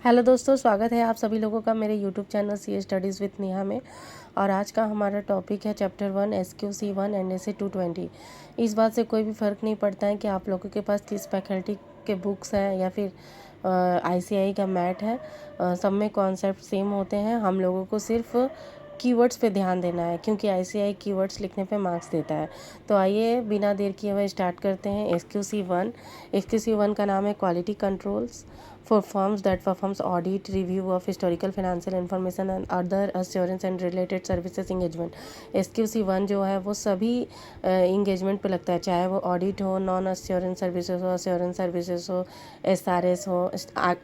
Hello दोस्तों, स्वागत है आप सभी लोगों का मेरे YouTube channel C studies with Neha में। और आज का हमारा टॉपिक है चैप्टर 1 SQC1 एंड एसे 220। इस बात से कोई भी फ़र्क नहीं पड़ता है कि आप लोगों के पास किस फैकल्टी के बुक्स हैं या फिर ICI का मैट है। सब में कॉन्सेप्ट सेम होते हैं। हम लोगों को सिर्फ कीवर्ड्स पे ध्यान देना है क्योंकि ICI कीवर्ड्स लिखने पे मार्क्स देता है। तो आइए बिना देर किए हुए स्टार्ट करते हैं। SQC1 SQC1 का नाम है quality controls for firms that performs audit, review of historical financial information and other assurance and related services engagement। SQC1 जो है वो सभी इंगेजमेंट पे लगता है, चाहे वो ऑडिट हो, नॉन अश्योरेंस सर्विसेज हो, अश्योरेंस सर्विसेज हो, SRS हो,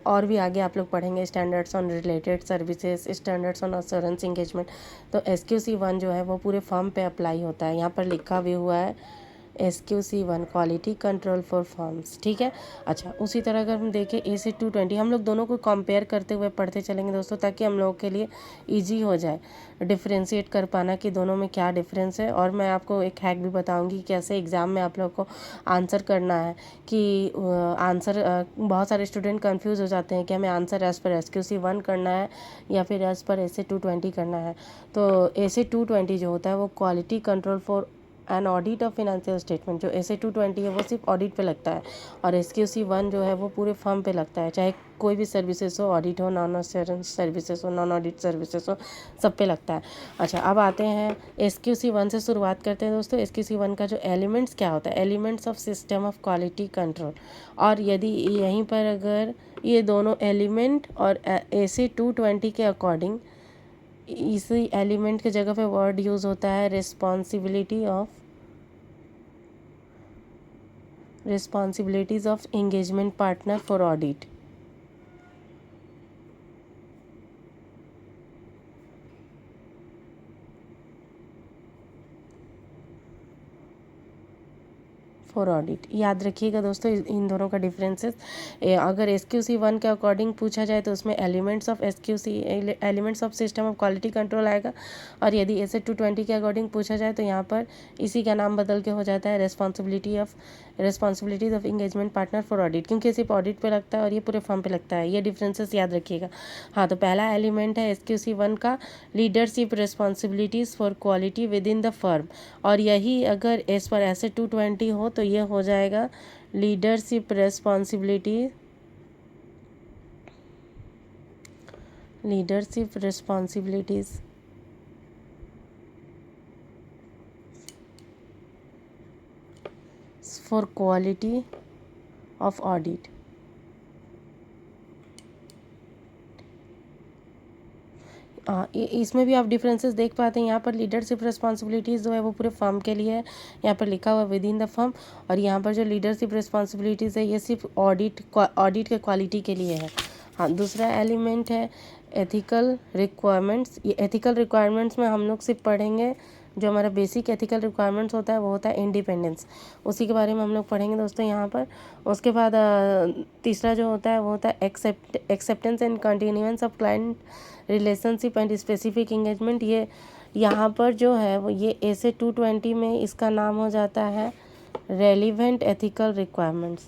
और भी आगे आप लोग पढ़ेंगे standards on related services, standards on assurance engagement. तो SQC1 जो है वो पूरे फर्म पे अप्लाई होता है। यहाँ पर लिखा भी हुआ है SQC1 quality control for firms, ठीक है। अच्छा, उसी तरह अगर हम देखें एसे 220, हम लोग दोनों को कंपेयर करते हुए पढ़ते चलेंगे दोस्तों, ताकि हम लोगों के लिए इजी हो जाए डिफ्रेंशिएट कर पाना कि दोनों में क्या डिफरेंस है। और मैं आपको एक हैक भी बताऊंगी कैसे एग्ज़ाम में आप लोग को आंसर करना है। कि आंसर बहुत सारे स्टूडेंट कंफ्यूज हो जाते हैं कि हमें आंसर एज़ पर SQC1 करना है या फिर एज़ पर एसे 220 करना है। तो एसे 220 जो होता है वो quality control for an audit of financial statement, जो एसे 220 है वो सिर्फ ऑडिट पे लगता है। और SQC1 जो है वो पूरे फर्म पे लगता है, चाहे कोई भी सर्विसेज हो, ऑडिट हो, नॉन अश्योरेंस सर्विसेज हो, नॉन ऑडिट सर्विसेज हो, सब पे लगता है। अच्छा, अब आते हैं SQC1 से शुरुआत करते हैं दोस्तों। SQC1 का जो एलिमेंट्स क्या होता है, elements of system of quality control. और यदि यहीं पर अगर ये दोनों एलिमेंट और एसे 220 के अकॉर्डिंग इसी एलिमेंट के जगह पे वर्ड यूज़ होता है responsibilities of engagement partner for audit. For audit याद रखिएगा दोस्तों इन दोनों का डिफरेंसेस। अगर SQC1 के अकॉर्डिंग पूछा जाए तो उसमें elements of system of quality control आएगा। और यदि एसे 220 के अकॉर्डिंग पूछा जाए तो यहाँ पर इसी का नाम बदल के हो जाता है responsibilities of engagement partner for audit, क्योंकि सिर्फ ऑडिट पे लगता है और ये पूरे फॉर्म पे लगता है। ये डिफरेंसेस याद रखिएगा। हाँ, तो पहला एलिमेंट है SQC1 का leadership responsibilities for quality with in the firm. और यही अगर एस पर एसे 220 हो तो ये हो जाएगा leadership responsibilities for quality of audit. इसमें भी आप डिफरेंसेस देख पाते हैं। यहाँ पर लीडरशिप रिस्पॉन्सिबिलिटीज़ जो है वो पूरे फर्म के लिए है, यहाँ पर लिखा हुआ विद इन द फर्म। और यहाँ पर जो लीडरशिप रिस्पॉन्सिबिलिटीज़ है ये सिर्फ ऑडिट के क्वालिटी के लिए है। हाँ, दूसरा एलिमेंट है एथिकल रिक्वायरमेंट्स। ये एथिकल रिक्वायरमेंट्स में हम लोग सिर्फ पढ़ेंगे जो हमारा बेसिक एथिकल रिक्वायरमेंट्स होता है वो होता है इंडिपेंडेंस, उसी के बारे में हम लोग पढ़ेंगे दोस्तों यहाँ पर। उसके बाद तीसरा जो होता है वो होता है acceptance and continuance of client relationship and specific engagement. ये यहाँ पर जो है वो ये एसे 220 में इसका नाम हो जाता है relevant ethical requirements.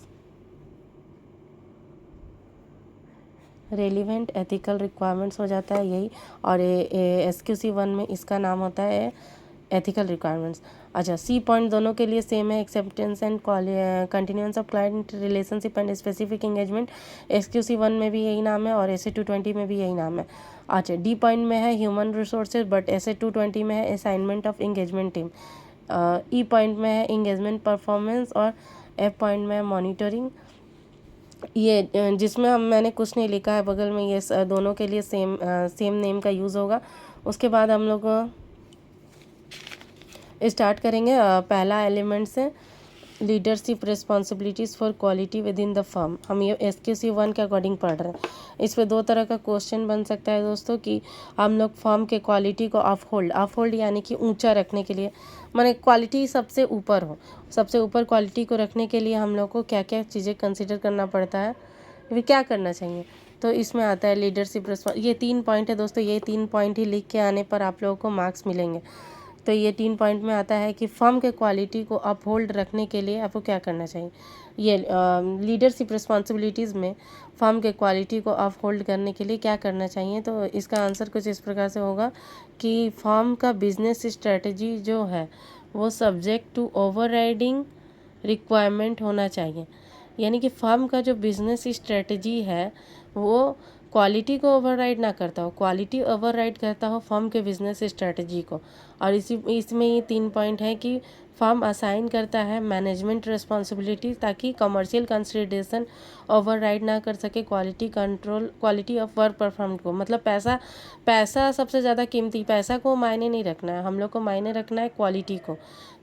Relevant ethical requirements हो जाता है यही। और SQC1 में इसका नाम होता है एथिकल रिक्वायरमेंट्स। अच्छा, सी पॉइंट दोनों के लिए सेम है, acceptance and continuance of client relationship and specific engagement. SQC1 में भी यही नाम है और एसे 220 में भी यही नाम है। अच्छा, डी पॉइंट में है ह्यूमन रिसोर्सेज, बट एसे 220 में है assignment of engagement team. E point में है इंगेजमेंट परफॉर्मेंस और एफ पॉइंट में है मॉनिटरिंग। ये जिसमें मैंने कुछ नहीं लिखा है बगल में, ये दोनों के लिए सेम नेम का यूज़ होगा। उसके बाद हम लोग स्टार्ट करेंगे पहला एलिमेंट से leadership responsibilities for quality with in the firm. हम ये SQC1 के अकॉर्डिंग पढ़ रहे हैं। इस पर दो तरह का क्वेश्चन बन सकता है दोस्तों कि हम लोग फर्म के क्वालिटी को अपहोल्ड यानी कि ऊंचा रखने के लिए, माने क्वालिटी सबसे ऊपर हो, सबसे ऊपर क्वालिटी को रखने के लिए हम लोग को क्या क्या चीज़ें कंसिडर करना पड़ता है, वे क्या करना चाहिए। तो इसमें आता है लीडरशिप ये 3 पॉइंट है दोस्तों। ये 3 पॉइंट ही लिख के आने पर आप लोगों को मार्क्स मिलेंगे। तो ये 3 पॉइंट में आता है कि फर्म के क्वालिटी को अपहोल्ड रखने के लिए आपको क्या करना चाहिए। ये लीडरशिप रिस्पॉन्सिबिलिटीज़ में फर्म के क्वालिटी को अपहोल्ड करने के लिए क्या करना चाहिए। तो इसका आंसर कुछ इस प्रकार से होगा कि फर्म का बिजनेस स्ट्रेटजी जो है वो सब्जेक्ट टू ओवरराइडिंग रिक्वायरमेंट होना चाहिए। यानी कि फर्म का जो बिजनेस स्ट्रेटजी है वो क्वालिटी को ओवरराइड ना करता हो, क्वालिटी ओवरराइड करता हो फर्म के बिजनेस स्ट्रेटजी को। और इसमें ये 3 पॉइंट है कि फर्म असाइन करता है मैनेजमेंट रिस्पॉन्सिबिलिटी ताकि कमर्शियल कंसिडरेशन ओवरराइड ना कर सके क्वालिटी ऑफ वर्क परफॉर्म्ड को। मतलब पैसा सबसे ज़्यादा कीमती, पैसा को मायने नहीं रखना है, हम लोग को मायने रखना है क्वालिटी को।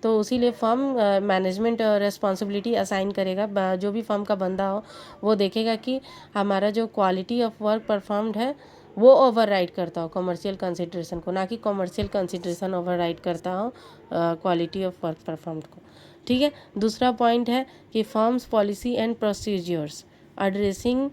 तो उसीलिए फर्म मैनेजमेंट रिस्पॉन्सिबिलिटी असाइन करेगा। जो भी फर्म का बंदा हो वो देखेगा कि हमारा जो क्वालिटी ऑफ वर्क परफॉर्म्ड है वो ओवरराइड करता हो कमर्शियल कंसिडरेशन को, ना कि कमर्शियल कंसिडरेशन ओवरराइड करता हो क्वालिटी ऑफ वर्क परफॉर्म्ड को। ठीक है। दूसरा पॉइंट है कि firms policy and procedures addressing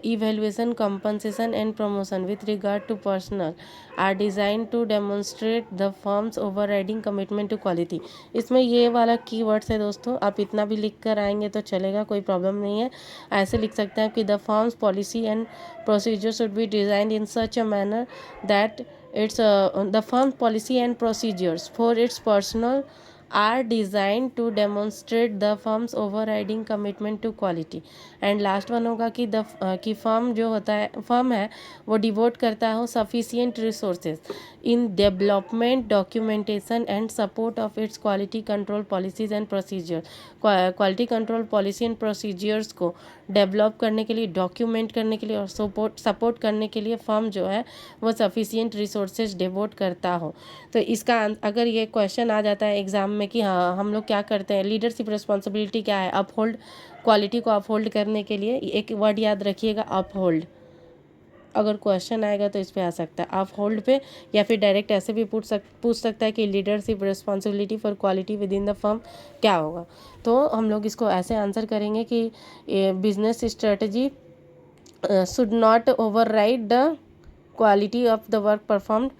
evaluation, compensation and promotion with regard to personnel are designed to demonstrate the firm's overriding commitment to quality। इसमें ये वाला कीवर्ड्स है दोस्तों, आप इतना भी लिख कर आएंगे तो चलेगा, कोई प्रॉब्लम नहीं है। ऐसे लिख सकते हैं कि the firm's policy and procedure should be designed in such a manner that it's the firm policy and procedures for its personal are designed to demonstrate the firm's overriding commitment to quality। And last one होगा कि firm जो होता है, firm है वो devote करता हो sufficient resources in development, documentation and support of its quality control policies and procedure. Quality control policy and procedures को डेवलप करने के लिए, डॉक्यूमेंट करने के लिए और सपोर्ट करने के लिए फर्म जो है वो सफिशिएंट रिसोर्सेज डिवोट करता हो। तो इसका अगर ये क्वेश्चन आ जाता है एग्जाम में कि हाँ हम लोग क्या करते हैं, लीडरशिप रिस्पॉन्सिबिलिटी क्या है, अपहोल्ड, क्वालिटी को अपहोल्ड करने के लिए एक वर्ड याद रखिएगा, अपहोल्ड। अगर क्वेश्चन आएगा तो इस पे आ सकता है अपहोल्ड पे, या फिर डायरेक्ट ऐसे भी पूछ सकता है कि leadership responsibility for quality with in the firm क्या होगा। तो हम लोग इसको ऐसे आंसर करेंगे कि business strategy should not override the quality of the work performed.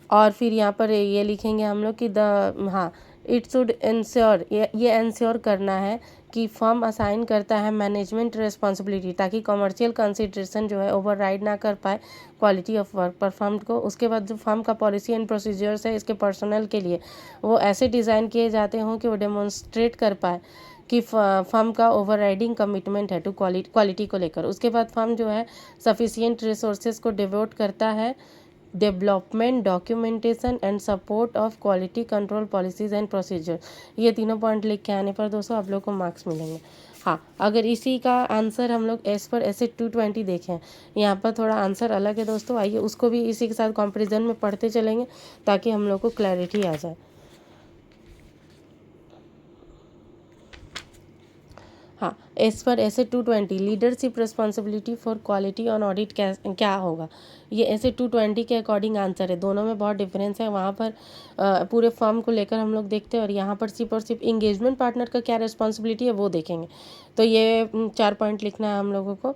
और फिर यहाँ पर ये लिखेंगे हम लोग कि इट शुड इंश्योर, ये इंश्योर करना है कि फर्म असाइन करता है मैनेजमेंट रिस्पॉन्सिबिलिटी ताकि कमर्शियल कंसिडरेशन जो है ओवरराइड ना कर पाए क्वालिटी ऑफ वर्क परफॉर्म्ड को। उसके बाद जो फर्म का पॉलिसी एंड प्रोसीजर्स है इसके पर्सनल के लिए वो ऐसे डिज़ाइन किए जाते हों कि वो डेमोन्स्ट्रेट कर पाए कि फर्म का ओवरराइडिंग कमिटमेंट है टू क्वालिटी को लेकर। उसके बाद फर्म जो है सफिशिएंट रिसोर्सेज को डिवोट करता है development, documentation and support of quality control policies and procedure. ये तीनों पॉइंट लिख के आने पर दोस्तों आप लोग को मार्क्स मिलेंगे। हाँ, अगर इसी का आंसर हम लोग एस पर ऐसे 220 देखें, यहाँ पर थोड़ा आंसर अलग है दोस्तों, आइए उसको भी इसी के साथ कंपैरिजन में पढ़ते चलेंगे ताकि हम लोग को क्लैरिटी आ जाए। हाँ, एस पर ऐसे 220 leadership responsibility for quality on audit क्या होगा। ये ऐसे 220 के अकॉर्डिंग आंसर है, दोनों में बहुत डिफरेंस है। वहाँ पर पूरे फर्म को लेकर हम लोग देखते हैं और यहाँ पर सिर्फ और सिर्फ इंगेजमेंट पार्टनर का क्या रिस्पॉन्सिबिलिटी है वो देखेंगे। तो ये 4 पॉइंट लिखना है हम लोगों को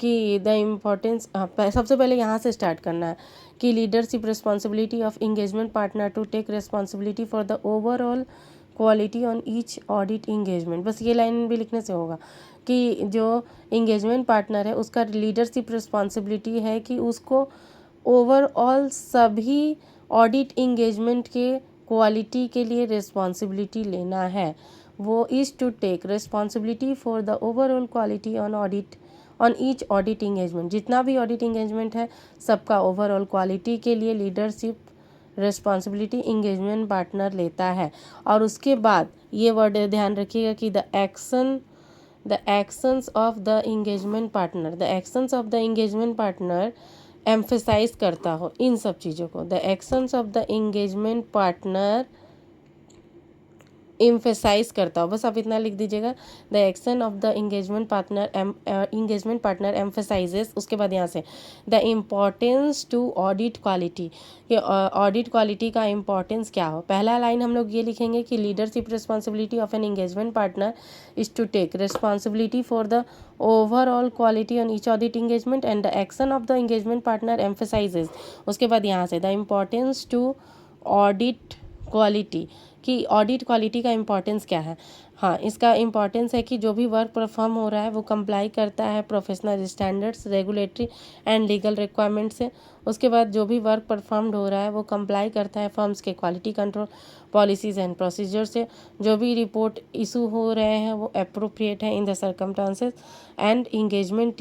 कि द इम्पोर्टेंस, सबसे पहले यहाँ से स्टार्ट करना है कि leadership responsibility of engagement partner to take responsibility for the overall quality on each audit engagement. बस ये लाइन भी लिखने से होगा कि जो इंगेजमेंट पार्टनर है उसका लीडरशिप रिस्पॉन्सिबिलिटी है कि उसको ओवरऑल सभी ऑडिट इंगेजमेंट के क्वालिटी के लिए रिस्पॉन्सिबिलिटी लेना है। वो is to take responsibility for the overall quality on each audit engagement. जितना भी ऑडिट इंगेजमेंट है सबका ओवरऑल क्वालिटी के लिए लीडरशिप रिस्पॉन्सिबिलिटी इंगेजमेंट पार्टनर लेता है। और उसके बाद ये वर्ड ध्यान रखिएगा कि the actions of the engagement partner emphasise करता हो इन सब चीज़ों को। The actions of the engagement partner emphasise करता हो, बस आप इतना लिख दीजिएगा। The action of the engagement partner emphasises. उसके बाद यहाँ से the importance to audit quality, ये ऑडिट क्वालिटी का इम्पोर्टेंस क्या हो। पहला लाइन हम लोग ये लिखेंगे कि leadership responsibility of an engagement partner is to take responsibility for the overall quality on each audit engagement and the action of the engagement partner emphasises. उसके बाद यहाँ से the importance to audit quality कि audit quality का importance क्या है। हाँ, इसका इम्पॉर्टेंस है कि जो भी वर्क परफॉर्म हो रहा है वो कंप्लाई करता है professional standards, regulatory and legal requirement से। उसके बाद जो भी वर्क परफॉर्म्ड हो रहा है वो कंप्लाई करता है फर्म्स के quality control policies and procedure से। जो भी रिपोर्ट इशू हो रहे हैं वो अप्रोप्रिएट है in the circumstances. And engagement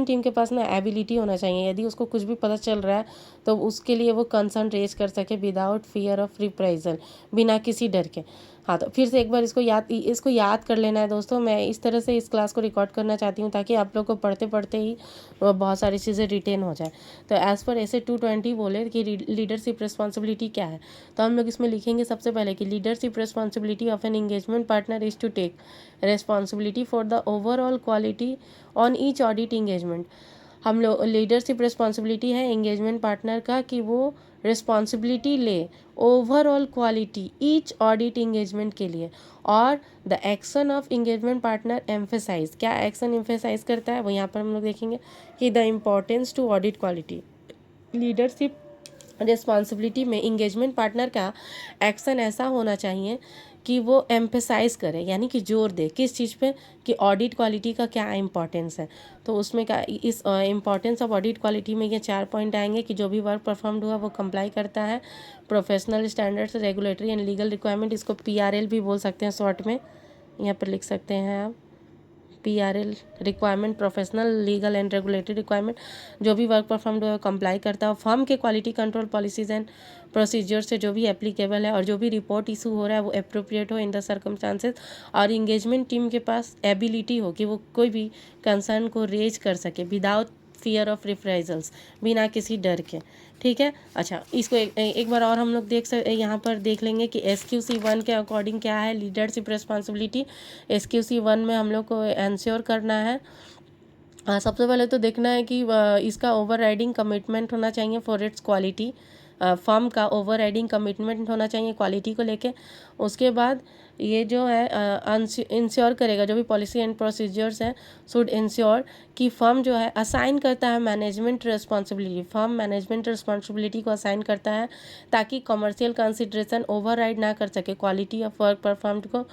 team के पास ना एबिलिटी होना चाहिए, यदि उसको कुछ भी पता चल रहा है तो उसके लिए वो कंसर्न रेज कर सके विदाउट फियर ऑफ रिप्राइजल, बिना किसी डर के। हाँ, तो फिर से एक बार इसको याद कर लेना है दोस्तों। मैं इस तरह से इस क्लास को रिकॉर्ड करना चाहती हूँ ताकि आप लोग को पढ़ते पढ़ते ही बहुत सारी चीज़ें रिटेन हो जाए। तो एज़ पर ऐसे 220 बोले कि लीडरशिप रिस्पॉन्सिबिलिटी क्या है, तो हम लोग इसमें लिखेंगे सबसे पहले कि leadership responsibility of an engagement partner is to take responsibility for the overall quality on each audit engagement. हम लोग लीडरशिप रिस्पॉन्सिबिलिटी है एंगेजमेंट पार्टनर का कि वो रिस्पॉन्सिबिलिटी ले overall quality each audit engagement के लिए। और the action of engagement partner emphasise, क्या एक्शन एम्फेसाइज करता है वो यहाँ पर हम लोग देखेंगे कि the importance to audit quality. Leadership responsibility में इंगेजमेंट पार्टनर का एक्शन ऐसा होना चाहिए कि वो एम्फेसाइज करे, यानी कि जोर दे किस चीज़ पे, कि ऑडिट क्वालिटी का क्या इम्पोर्टेंस है। तो उसमें क्या इस इम्पोर्टेंस ऑफ ऑडिट क्वालिटी में ये 4 पॉइंट आएंगे कि जो भी वर्क परफॉर्म्ड हुआ वो कंप्लाई करता है professional standards, regulatory and legal requirement, इसको PRL भी बोल सकते हैं शॉर्ट में, यहाँ पर लिख सकते हैं आप PRL requirement, professional legal and regulatory requirement. जो भी वर्क परफॉर्म्ड हो कंप्लाई करता है फर्म के quality control policies and procedure से जो भी एप्लीकेबल है, और जो भी रिपोर्ट इशू हो रहा है वो अप्रोप्रिएट हो इन द सर्कमस्टांसेस। और इंगेजमेंट टीम के पास एबिलिटी हो कि वो कोई भी कंसर्न को रेज कर सके विदाउट फियर ऑफ रिप्राइजल्स, बिना किसी डर के। ठीक है, अच्छा इसको एक बार और हम लोग यहाँ पर देख लेंगे कि SQC 1 के अकॉर्डिंग क्या है लीडरशिप रिस्पॉन्सिबिलिटी। SQC 1 में हम लोग को एंश्योर करना है, सबसे पहले तो देखना है कि इसका ओवरराइडिंग कमिटमेंट होना चाहिए फॉर इट्स क्वालिटी। फर्म का ओवरराइडिंग कमिटमेंट होना चाहिए क्वालिटी को लेके। उसके बाद ये जो है इंश्योर करेगा, जो भी पॉलिसी एंड प्रोसीजर्स हैं शुड इंश्योर कि फर्म जो है असाइन करता है management responsibility, firm management responsibility को असाइन करता है ताकि कमर्शियल कंसिड्रेशन ओवरराइड ना कर सके क्वालिटी ऑफ वर्क परफॉर्म्ड को।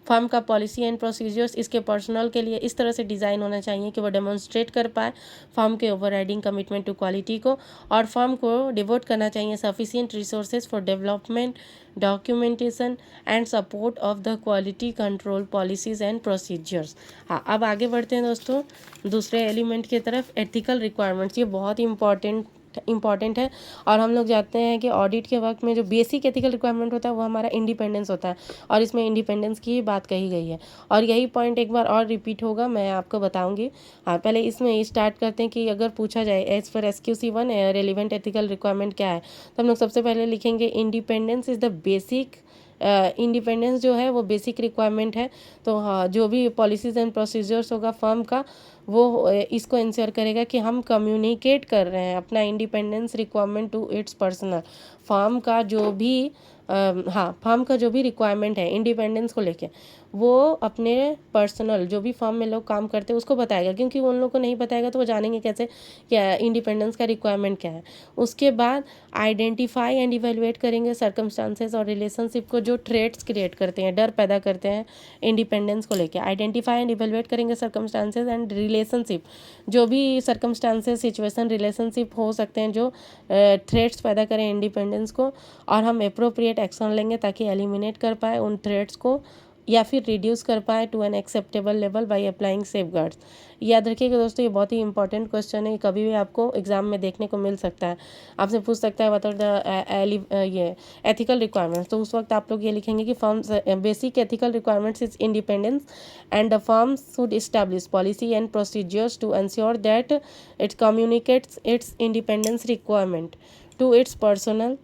फर्म का पॉलिसी एंड प्रोसीजर्स इसके पर्सनल के लिए इस तरह से डिज़ाइन होना चाहिए कि वो डेमोन्स्ट्रेट कर पाए फर्म के ओवरराइडिंग कमिटमेंट टू क्वालिटी को। और फर्म को डिवोट करना चाहिए sufficient resources for development, documentation and support of the quality control policies and procedures. हाँ, अब आगे बढ़ते हैं दोस्तों दूसरे एलिमेंट की तरफ, एथिकल रिक्वायरमेंट्स। ये बहुत इंपॉर्टेंट है। और हम लोग जानते हैं कि ऑडिट के वक्त में जो बेसिक एथिकल रिक्वायरमेंट होता है वो हमारा इंडिपेंडेंस होता है, और इसमें इंडिपेंडेंस की बात कही गई है। और यही पॉइंट एक बार और रिपीट होगा, मैं आपको बताऊंगी। हाँ, पहले इसमें स्टार्ट करते हैं कि अगर पूछा जाए as per SQC 1 relevant ethical requirement क्या है, तो हम लोग सबसे पहले लिखेंगे independence is the basic. Independence जो है वो बेसिक रिक्वायरमेंट है। तो हाँ, जो भी पॉलिसीज एंड प्रोसीजर्स होगा फर्म का वो इसको इंश्योर करेगा कि हम कम्युनिकेट कर रहे हैं अपना independence requirement to its personal. Firm का जो भी फर्म का जो भी रिक्वायरमेंट है इंडिपेंडेंस को लेके वो अपने पर्सनल जो भी फर्म में लोग काम करते हैं उसको बताएगा, क्योंकि उन लोग को नहीं बताएगा तो वो जानेंगे कैसे क्या इंडिपेंडेंस का रिक्वायरमेंट क्या है। उसके बाद आइडेंटिफाई एंड इवेलुएट करेंगे सर्कमस्टांसेस और रिलेशनशिप को जो थ्रेट्स क्रिएट करते हैं, डर पैदा करते हैं इंडिपेंडेंस को लेके। आइडेंटिफाई एंड इवेलुएट करेंगे सर्कमस्टांसेस एंड रिलेशनशिप, जो भी सर्कमस्टांसेस, सिचुएशन, रिलेशनशिप हो सकते हैं जो थ्रेट्स पैदा करें इंडिपेंडेंस को, और हम अप्रोप्रिएट एक्शन लेंगे ताकि एलिमिनेट कर पाए उन थ्रेट्स को या फिर रिड्यूस कर पाए to an acceptable level by applying safeguards. याद रखिएगा दोस्तों, ये बहुत ही इंपॉर्टेंट क्वेश्चन है, कभी भी आपको एग्जाम में देखने को मिल सकता है। आपसे पूछ सकता है मतलब ये एथिकल रिक्वायरमेंट्स, तो उस वक्त आप लोग ये लिखेंगे कि firm's basic ethical requirements is independence and the firms should establish policy and procedures to ensure that it communicates its independence requirement to its personal.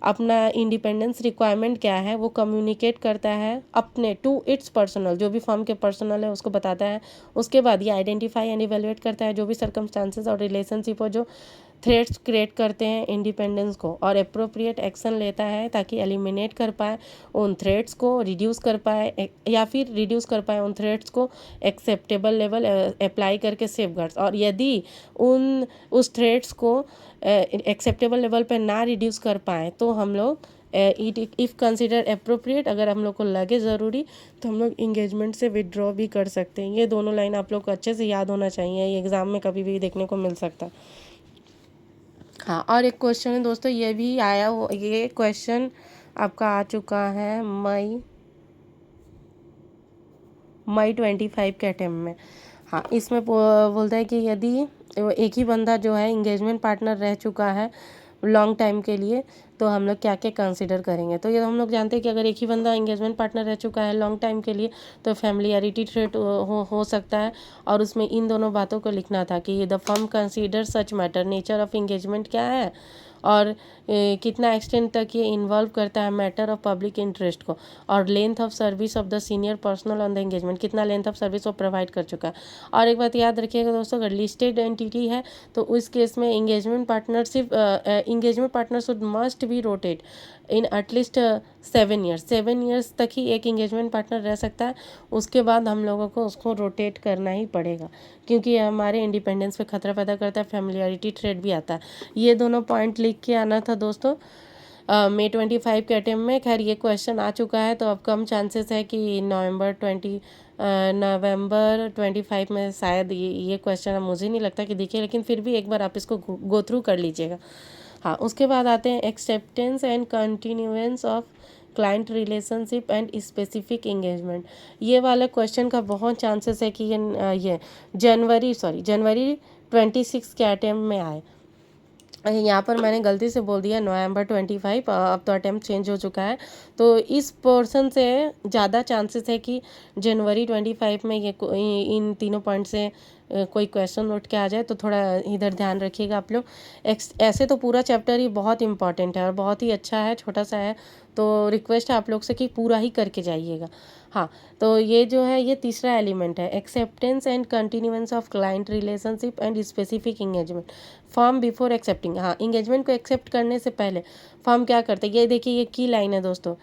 अपना इंडिपेंडेंस रिक्वायरमेंट क्या है वो कम्युनिकेट करता है अपने टू इट्स पर्सनल, जो भी firm के पर्सनल है उसको बताता है। उसके बाद ये आइडेंटिफाई एंड इवेलुएट करता है जो भी सर्कमस्टांसेस और रिलेशनशिप हो जो थ्रेट्स क्रिएट करते हैं इंडिपेंडेंस को, और अप्रोप्रिएट एक्शन लेता है ताकि एलिमिनेट कर पाए उन थ्रेट्स को, रिड्यूस कर पाए या फिर रिड्यूस कर पाए उन थ्रेट्स को एक्सेप्टेबल लेवल अप्लाई करके सेफगार्ड्स। और यदि उस थ्रेट्स को एक्सेप्टेबल लेवल पे ना रिड्यूस कर पाए तो हम लोग इट इफ़ कंसिडर अप्रोप्रिएट, अगर हम लोग को लगे ज़रूरी तो हम लोग इंगेजमेंट से विदड्रॉ भी कर सकते हैं। ये दोनों लाइन आप लोग को अच्छे से याद होना चाहिए, ये एग्ज़ाम में कभी भी देखने को मिल सकता है। हाँ, और एक क्वेश्चन है दोस्तों, ये भी आया वो, ये क्वेश्चन आपका आ चुका है मई 25 के अटेम्प्ट में। हाँ, इसमें बोलता है कि यदि एक ही बंदा जो है इंगेजमेंट पार्टनर रह चुका है लॉन्ग टाइम के लिए, तो हम लोग क्या क्या कंसिडर करेंगे। तो ये हम लोग जानते हैं कि अगर एक ही बंदा इंगेजमेंट पार्टनर रह चुका है लॉन्ग टाइम के लिए, तो फैमिलियरिटी ट्रेट हो सकता है। और उसमें इन दोनों बातों को लिखना था कि the firm consider such matter, nature of engagement क्या है, और कितना एक्सटेंड तक ये इन्वॉल्व करता है मैटर ऑफ पब्लिक इंटरेस्ट को, और length of service of the senior personal on the engagement, कितना लेंथ ऑफ सर्विस वो प्रोवाइड कर चुका है। और एक बात याद रखिएगा दोस्तों, अगर लिस्टेड एंटिटी है तो उस केस में engagement partner should must be rotate in at least 7 years. 7 years तक ही एक इंगेजमेंट पार्टनर रह सकता है, उसके बाद हम लोगों को उसको रोटेट करना ही पड़ेगा, क्योंकि ये हमारे इंडिपेंडेंस पे खतरा पैदा करता है, फैमिलियरिटी ट्रेट भी आता है। ये दोनों पॉइंट लिख के आना था दोस्तों मई 25 के अटेम्प्ट में। खैर ये क्वेश्चन आ चुका है, तो अब कम चांसेस है कि नवंबर 25 में शायद ये क्वेश्चन, अब मुझे नहीं लगता कि दिखे, लेकिन फिर भी एक बार आप इसको गो थ्रू कर लीजिएगा। हाँ, उसके बाद आते हैं acceptance and continuance of client relationship and specific engagement. ये वाला क्वेश्चन का बहुत चांसेस है कि ये जनवरी 26 के अटेम्प्ट में आए। यहाँ पर मैंने गलती से बोल दिया नवंबर 25, अब तो अटेम्प्ट चेंज हो चुका है, तो इस पोर्शन से ज़्यादा चांसेस है कि जनवरी 25 में ये इन तीनों पॉइंट से कोई क्वेश्चन नोट के आ जाए, तो थोड़ा इधर ध्यान रखिएगा आप लोग। ऐसे तो पूरा चैप्टर ही बहुत इंपॉर्टेंट है और बहुत ही अच्छा है, छोटा सा है, तो रिक्वेस्ट है आप लोग से कि पूरा ही करके जाइएगा। हाँ, तो ये जो है ये तीसरा एलिमेंट है, acceptance and continuance of client relationship and specific engagement form before accepting. हाँ, इंगेजमेंट को एक्सेप्ट करने से पहले फॉर्म क्या करते हैं, ये देखिए, ये की लाइन है दोस्तों।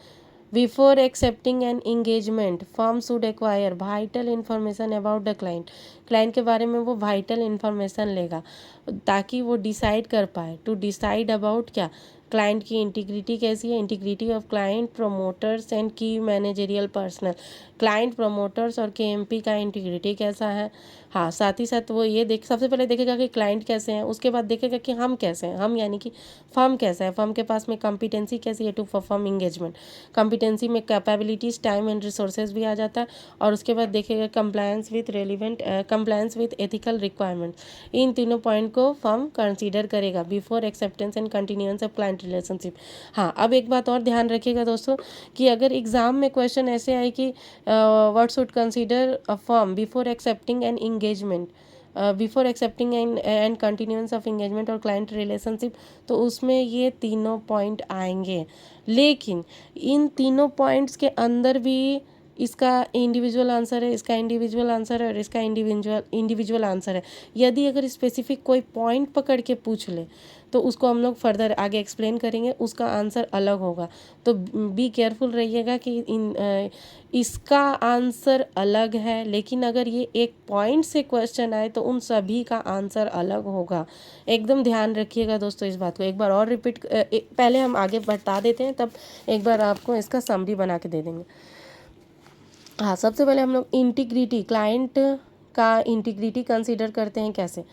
Before accepting an engagement firm should acquire vital information about the client के बारे में वो वाइटल इन्फॉर्मेशन लेगा, ताकि वो डिसाइड कर पाए, टू डिसाइड अबाउट क्या, क्लाइंट की इंटीग्रिटी कैसी है, integrity of client promoters and की मैनेजरियल पर्सनल, क्लाइंट प्रोमोटर्स और केएमपी का इंटीग्रिटी कैसा है। हाँ, साथ ही साथ वो ये सबसे पहले देखेगा कि क्लाइंट कैसे हैं, उसके बाद देखेगा कि हम कैसे हैं, हम यानी कि फर्म कैसा है, फर्म के पास में कॉम्पिटेंसी कैसी है टू परफॉर्म इंगेजमेंट। कॉम्पिटेंसी में कैपेबिलिटीज, टाइम एंड रिसोर्सेज भी आ जाता है, और उसके बाद देखेगा कंप्लायंस विथ एथिकल रिक्वायरमेंट। इन तीनों पॉइंट को फर्म कंसीडर करेगा before acceptance and continuance of client relationship. हाँ, अब एक बात और ध्यान रखिएगा दोस्तों, कि अगर एग्जाम में क्वेश्चन ऐसे आए कि what should consider a firm before accepting an engagement, before accepting and continuance of engagement और क्लाइंट रिलेशनशिप, तो उसमें ये तीनों पॉइंट आएंगे। लेकिन इन तीनों पॉइंट्स के अंदर भी इसका इंडिविजुअल आंसर है, इसका इंडिविजुअल आंसर है, और इसका इंडिविजुअल आंसर है। यदि अगर स्पेसिफिक कोई पॉइंट पकड़ के पूछ ले, तो उसको हम लोग फर्दर आगे एक्सप्लेन करेंगे, उसका आंसर अलग होगा। तो बी केयरफुल रहिएगा कि इसका आंसर अलग है, लेकिन अगर ये एक पॉइंट से क्वेश्चन आए तो उन सभी का आंसर अलग होगा। एकदम ध्यान रखिएगा दोस्तों इस बात को। एक बार और रिपीट, पहले हम आगे बता देते हैं, तब एक बार आपको इसका समरी बना के दे देंगे। हाँ, सबसे पहले हम लोग इंटीग्रिटी, क्लाइंट का इंटीग्रिटी कंसीडर करते हैं कैसे,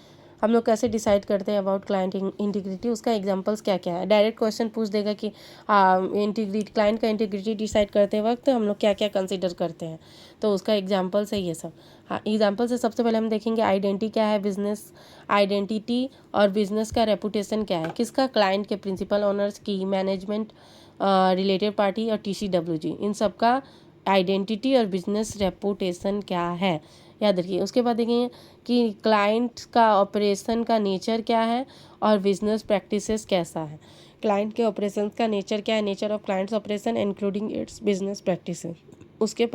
हम लोग कैसे डिसाइड करते हैं अबाउट क्लाइंट इंटीग्रिटी, उसका एग्जांपल्स क्या क्या है। डायरेक्ट क्वेश्चन पूछ देगा कि इंटीग्रिटी, क्लाइंट का इंटीग्रिटी डिसाइड करते वक्त हम लोग क्या क्या कंसीडर करते हैं, तो उसका एग्जांपल्स है ये सब। हाँ, एग्जांपल से सबसे पहले हम देखेंगे आइडेंटिटी क्या है, बिजनेस आइडेंटिटी और बिजनेस का रेपुटेशन क्या है, किसका, क्लाइंट के, प्रिंसिपल ओनर्स की, मैनेजमेंट, रिलेटेड पार्टी और TCWG, इन सब का आइडेंटिटी और बिजनेस रेपुटेशन क्या है, याद रखिए। उसके बाद देखेंगे कि क्लाइंट का ऑपरेशन का नेचर क्या है और बिजनेस प्रैक्टिसेस कैसा है। क्लाइंट के ऑपरेशन का नेचर क्या है, nature of clients operation including its business practices. उसके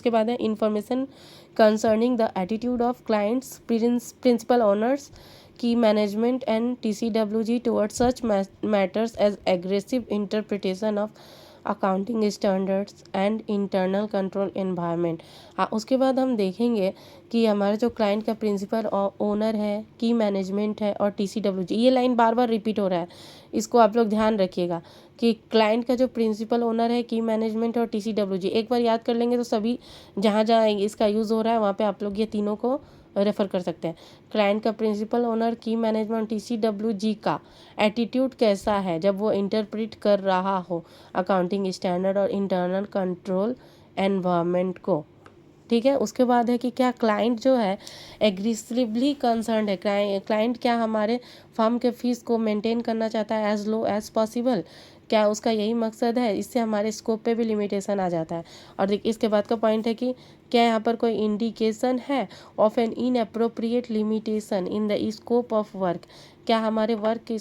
बाद है information concerning the attitude of clients, principal owners की, management and TCWG towards such matters as aggressive interpretation of accounting standards and internal control environment. उसके बाद हम देखेंगे कि हमारा जो क्लाइंट का प्रिंसिपल और ओनर है, की मैनेजमेंट है और TCWG। ये लाइन बार बार रिपीट हो रहा है, इसको आप लोग ध्यान रखिएगा कि क्लाइंट का जो प्रिंसिपल ओनर है, की मैनेजमेंट और TCWG एक बार याद कर लेंगे तो सभी जहाँ जहाँ इसका यूज़ हो रहा है वहाँ पे आप लोग ये तीनों को रेफर कर सकते हैं। क्लाइंट का principal owner, key management, TCWG का एटीट्यूड कैसा है जब वो इंटरप्रेट कर रहा हो अकाउंटिंग स्टैंडर्ड और इंटरनल कंट्रोल एनवायरनमेंट को। ठीक है, उसके बाद है कि क्या क्लाइंट जो है एग्रेसिवली कंसर्न है, क्लाइंट क्या हमारे फर्म के फीस को मेंटेन करना चाहता है एज लो एज पॉसिबल, क्या उसका यही मकसद है। इससे हमारे स्कोप पे भी लिमिटेशन आ जाता है। और देखिए इसके बाद का पॉइंट है कि क्या यहाँ पर कोई इंडिकेशन है of an inappropriate limitation in the scope of work, क्या हमारे वर्क के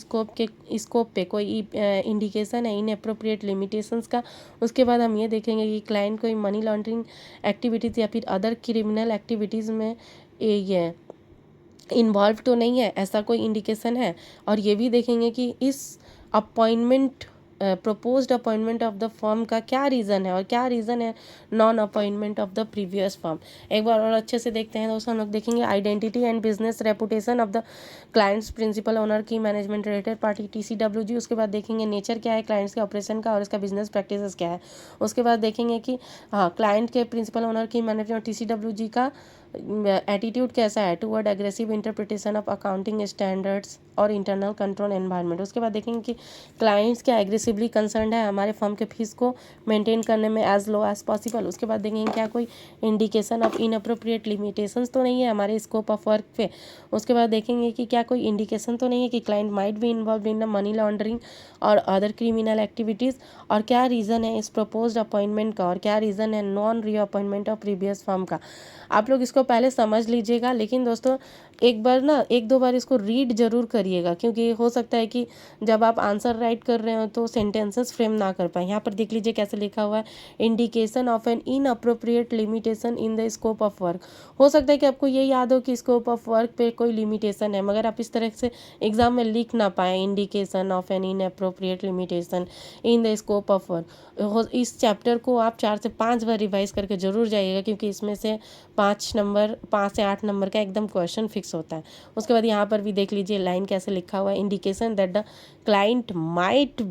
स्कोप पे कोई इंडिकेशन है इनअप्रोप्रिएट लिमिटेशंस का। उसके बाद हम ये देखेंगे कि क्लाइंट कोई मनी लॉन्ड्रिंग एक्टिविटीज़ या फिर अदर क्रिमिनल एक्टिविटीज़ में ये इन्वॉल्व तो नहीं है, ऐसा कोई इंडिकेशन है। और ये भी देखेंगे कि इस appointment proposed appointment of the firm का क्या रीज़न है और क्या रीज़न है non appointment of the previous firm. एक बार और अच्छे से देखते हैं दोस्तों, हम लोग देखेंगे identity and business reputation of the client's principal owner, key management, related party, TCWG। उसके बाद देखेंगे नेचर क्या है क्लाइंट्स के ऑपरेशन का और इसका बिजनेस प्रैक्टिसेस क्या है। उसके बाद देखेंगे कि हाँ क्लाइंट के principal owner, key management, TCWG का एटीट्यूड कैसा है toward aggressive interpretation of accounting standards और इंटरनल कंट्रोल एनवायरनमेंट। उसके बाद देखेंगे कि क्लाइंट्स क्या एग्रेसिवली कंसर्न है हमारे फर्म के फीस को मेंटेन करने में एज लो एज पॉसिबल। उसके बाद देखेंगे क्या कोई इंडिकेशन ऑफ इनअप्रोप्रिएट लिमिटेशंस तो नहीं है हमारे स्कोप ऑफ वर्क पे। उसके बाद देखेंगे कि क्या कोई इंडिकेशन तो नहीं है कि client might be involve in the money laundering और अदर क्रिमिनल एक्टिविटीज़, और क्या रीज़न है इस प्रपोज्ड अपॉइंटमेंट का और क्या रीज़न है non reappointment of previous firm का। आप लोग इसको पहले समझ लीजिएगा, लेकिन दोस्तों एक बार ना एक दो बार इसको रीड जरूर करिएगा, क्योंकि हो सकता है कि जब आप आंसर राइट कर रहे हो तो सेंटेंसेस फ्रेम ना कर पाए। यहाँ पर देख लीजिए कैसे लिखा हुआ है, indication of an inappropriate limitation in the scope of work. हो सकता है कि आपको ये याद हो कि स्कोप ऑफ वर्क पे कोई लिमिटेशन है, मगर आप इस तरह से एग्जाम में लिख ना पाए indication of an inappropriate limitation in the scope of work. इस चैप्टर को आप 4 से 5 बार रिवाइज करके जरूर जाइएगा, क्योंकि इसमें से 5 से 8 नंबर का एकदम क्वेश्चन फिक्स होता है। उसके बाद यहाँ पर भी देख लीजिए लाइन कैसे लिखा हुआ है, indication that the client might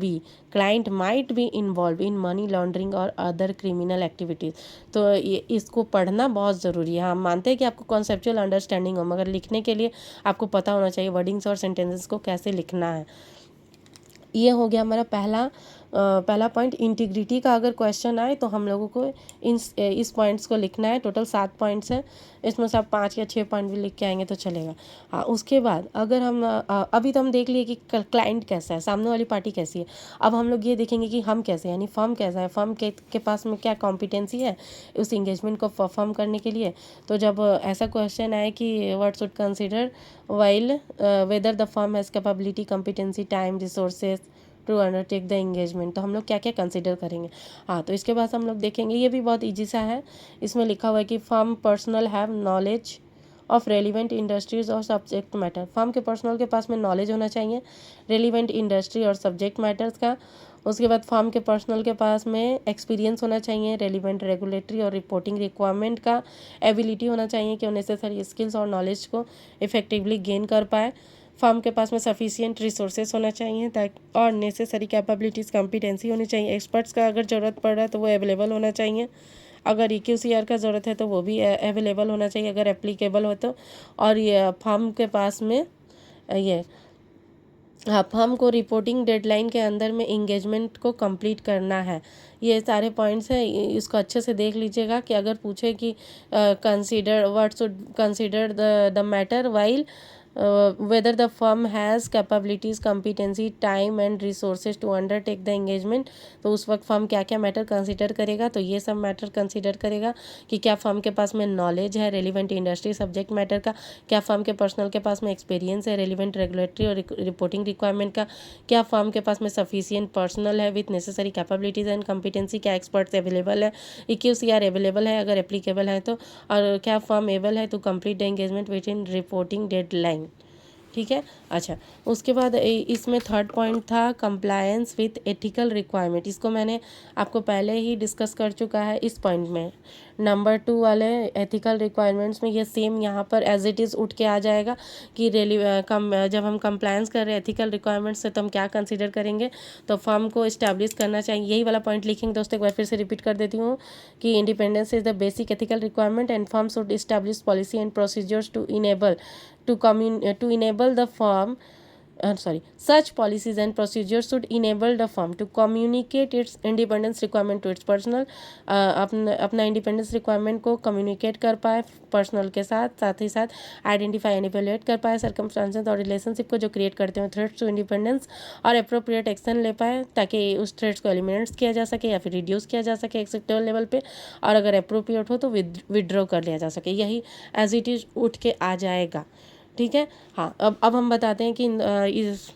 be involve in money laundering और अदर क्रिमिनल एक्टिविटीज़। तो ये इसको पढ़ना बहुत ज़रूरी है। हम मानते हैं कि आपको कॉन्सेप्चुअल अंडरस्टैंडिंग हो, मगर लिखने के लिए आपको पता होना चाहिए वर्डिंग्स और सेंटेंसेस को कैसे लिखना है। ये हो गया हमारा पहला पॉइंट। इंटीग्रिटी का अगर क्वेश्चन आए तो हम लोगों को इस पॉइंट्स को लिखना है। टोटल 7 पॉइंट्स हैं, इसमें से आप 5 या 6 पॉइंट भी लिख के आएंगे तो चलेगा। हाँ, उसके बाद अगर हम अभी तो हम देख लिए कि क्लाइंट कैसा है, सामने वाली पार्टी कैसी है। अब हम लोग ये देखेंगे कि हम कैसे, यानी फर्म कैसा है, फर्म के पास में क्या कॉम्पिटेंसी है उस इंगेजमेंट को परफॉर्म करने के लिए। तो जब ऐसा क्वेश्चन आए कि what should consider while whether the firm has capability, competency, time, resources to undertake the engagement, तो हम लोग क्या क्या कंसिडर करेंगे। हाँ, तो इसके बाद हम लोग देखेंगे, ये भी बहुत ईजी सा है। इसमें लिखा हुआ है कि firm personal have knowledge of relevant industries और सब्जेक्ट मैटर। फर्म के पर्सनल के पास में नॉलेज होना चाहिए रेलिवेंट इंडस्ट्री और सब्जेक्ट मैटर्स का। उसके बाद फर्म के पर्सनल के पास में एक्सपीरियंस होना चाहिए रेलिवेंट रेगुलेटरी और रिपोर्टिंग रिक्वायरमेंट का। एबिलिटी होना चाहिए कि वो नेसेसरी स्किल्स और नॉलेज को इफेक्टिवली गेन कर पाए। फर्म के पास में सफिशिएंट रिसोर्सेज होना चाहिए ताकि और नेसेसरी कैपेबिलिटीज़, कॉम्पिटेंसी होनी चाहिए। एक्सपर्ट्स का अगर ज़रूरत पड़ रहा है तो वो अवेलेबल होना चाहिए। अगर EQCR का ज़रूरत है तो वो भी अवेलेबल होना चाहिए अगर एप्लीकेबल हो तो। और ये फर्म के पास में ये फर्म को रिपोर्टिंग डेडलाइन के अंदर में इंगेजमेंट को कंप्लीट करना है। ये सारे पॉइंट्स हैं, इसको अच्छे से देख लीजिएगा कि अगर पूछे कि consider what should consider the matter while whether the firm has capabilities, competency, time and resources to undertake the engagement, तो उस वक्त फर्म क्या क्या मैटर कंसिडर करेगा। तो ये सब मैटर कंसिडर करेगा कि क्या फर्म के पास में नॉलेज है रेलिवेंट इंडस्ट्री सब्जेक्ट मैटर का, क्या फर्म के पर्सनल के पास में एक्सपीरियंस है रेलिवेंट रेगुलेटरी और रिपोर्टिंग रिक्वायरमेंट का, क्या फर्म के पास में सफिशिएंट पर्सनल है with necessary capabilities and competency, क्या एक्सपर्ट्स अवेलेबल है, EQCR अवेलेबल है अगर एप्लीकेबल है तो, और क्या फर्म एबल है to complete the engagement within reporting deadline. ठीक है। अच्छा, उसके बाद इसमें थर्ड पॉइंट था कंप्लायंस विथ एथिकल रिक्वायरमेंट। इसको मैंने आपको पहले ही डिस्कस कर चुका है इस पॉइंट में। नंबर 2 वाले एथिकल रिक्वायरमेंट्स में ये सेम यहाँ पर एज इट इज़ उठ के आ जाएगा कि जब हम कंप्लायंस कर रहे हैं एथिकल रिक्वायरमेंट्स से तो हम क्या कंसिडर करेंगे, तो फर्म को इस्टेब्लिश करना चाहिए, यही वाला पॉइंट लिखेंगे दोस्तों। एक बार फिर से रिपीट कर देती हूँ कि independence is the basic ethical requirement and firm should establish policy and procedures to enable the firm such policies and procedures should enable the firm to communicate its independence requirement to its personnel, अपना independence requirement को communicate कर पाए personal के साथ ही साथ identify and evaluate कर पाए circumstances और रिलेशनशिप को जो क्रिएट करते हैं थ्रेट्स टू इंडिपेंडेंस, और अप्रोप्रिएट एक्शन ले पाए ताकि उस थ्रेट्स को एलिमिनेट किया जा सके या फिर रिड्यूस किया जा सके एक्सेप्टेबल लेवल पे, और अगर अप्रोप्रिएट हो तो विदड्रॉ कर लिया जा सके। यही एज इट इज उठ के आ जाएगा, ठीक है। हाँ, अब हम बताते हैं कि इस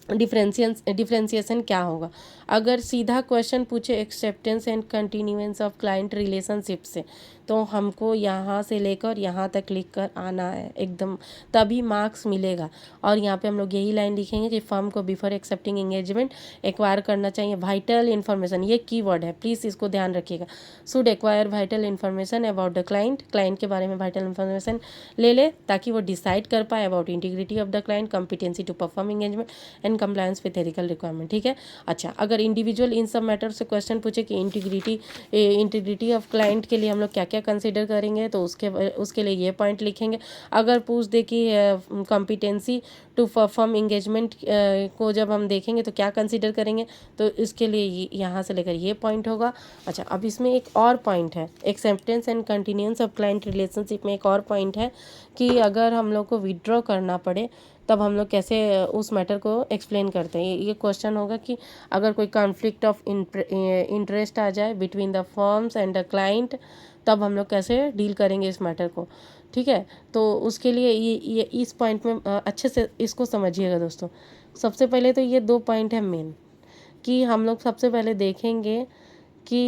डिफ्रेंसिएशन क्या होगा। अगर सीधा क्वेश्चन पूछे acceptance and continuance of client relationship से, तो हमको यहाँ से लेकर यहाँ तक लिख कर आना है एकदम, तभी मार्क्स मिलेगा। और यहाँ पे हम लोग यही लाइन लिखेंगे कि फर्म को बिफोर एक्सेप्टिंग एंगेजमेंट एक्वायर करना चाहिए वाइटल इन्फॉर्मेशन, ये कीवर्ड है, प्लीज़ इसको ध्यान रखिएगा। Should acquire vital information about the client के बारे में वाइटल इन्फॉर्मेशन ले ताकि वो डिसाइड कर पाए about integrity of the client, competency to perform engagement and compliance with ethical requirement, ठीक है। अच्छा, अगर इंडिविजुअल इन सब मैटर से क्वेश्चन पूछे कि इंटीग्रिटी ऑफ क्लाइंट के लिए हम लोग क्या क्या कंसिडर करेंगे, तो उसके लिए ये पॉइंट लिखेंगे। अगर पूछ दे कि कॉम्पिटेंसी टू परफॉर्म एंगेजमेंट को जब हम देखेंगे तो क्या कंसिडर करेंगे, तो इसके लिए यहाँ से लेकर ये पॉइंट होगा। अच्छा, अब इसमें एक और पॉइंट है acceptance and continuance of client relationship में एक और पॉइंट है कि अगर हम लोग को विड्रॉ करना पड़े तब हम लोग कैसे उस मैटर को एक्सप्लेन करते हैं। ये क्वेश्चन होगा कि अगर कोई कॉन्फ्लिक्ट ऑफ इंटरेस्ट आ जाए between the firms and the client, तब हम लोग कैसे डील करेंगे इस मैटर को, ठीक है। तो उसके लिए ये इस पॉइंट में अच्छे से इसको समझिएगा दोस्तों। सबसे पहले तो ये 2 पॉइंट है मेन, कि हम लोग सबसे पहले देखेंगे कि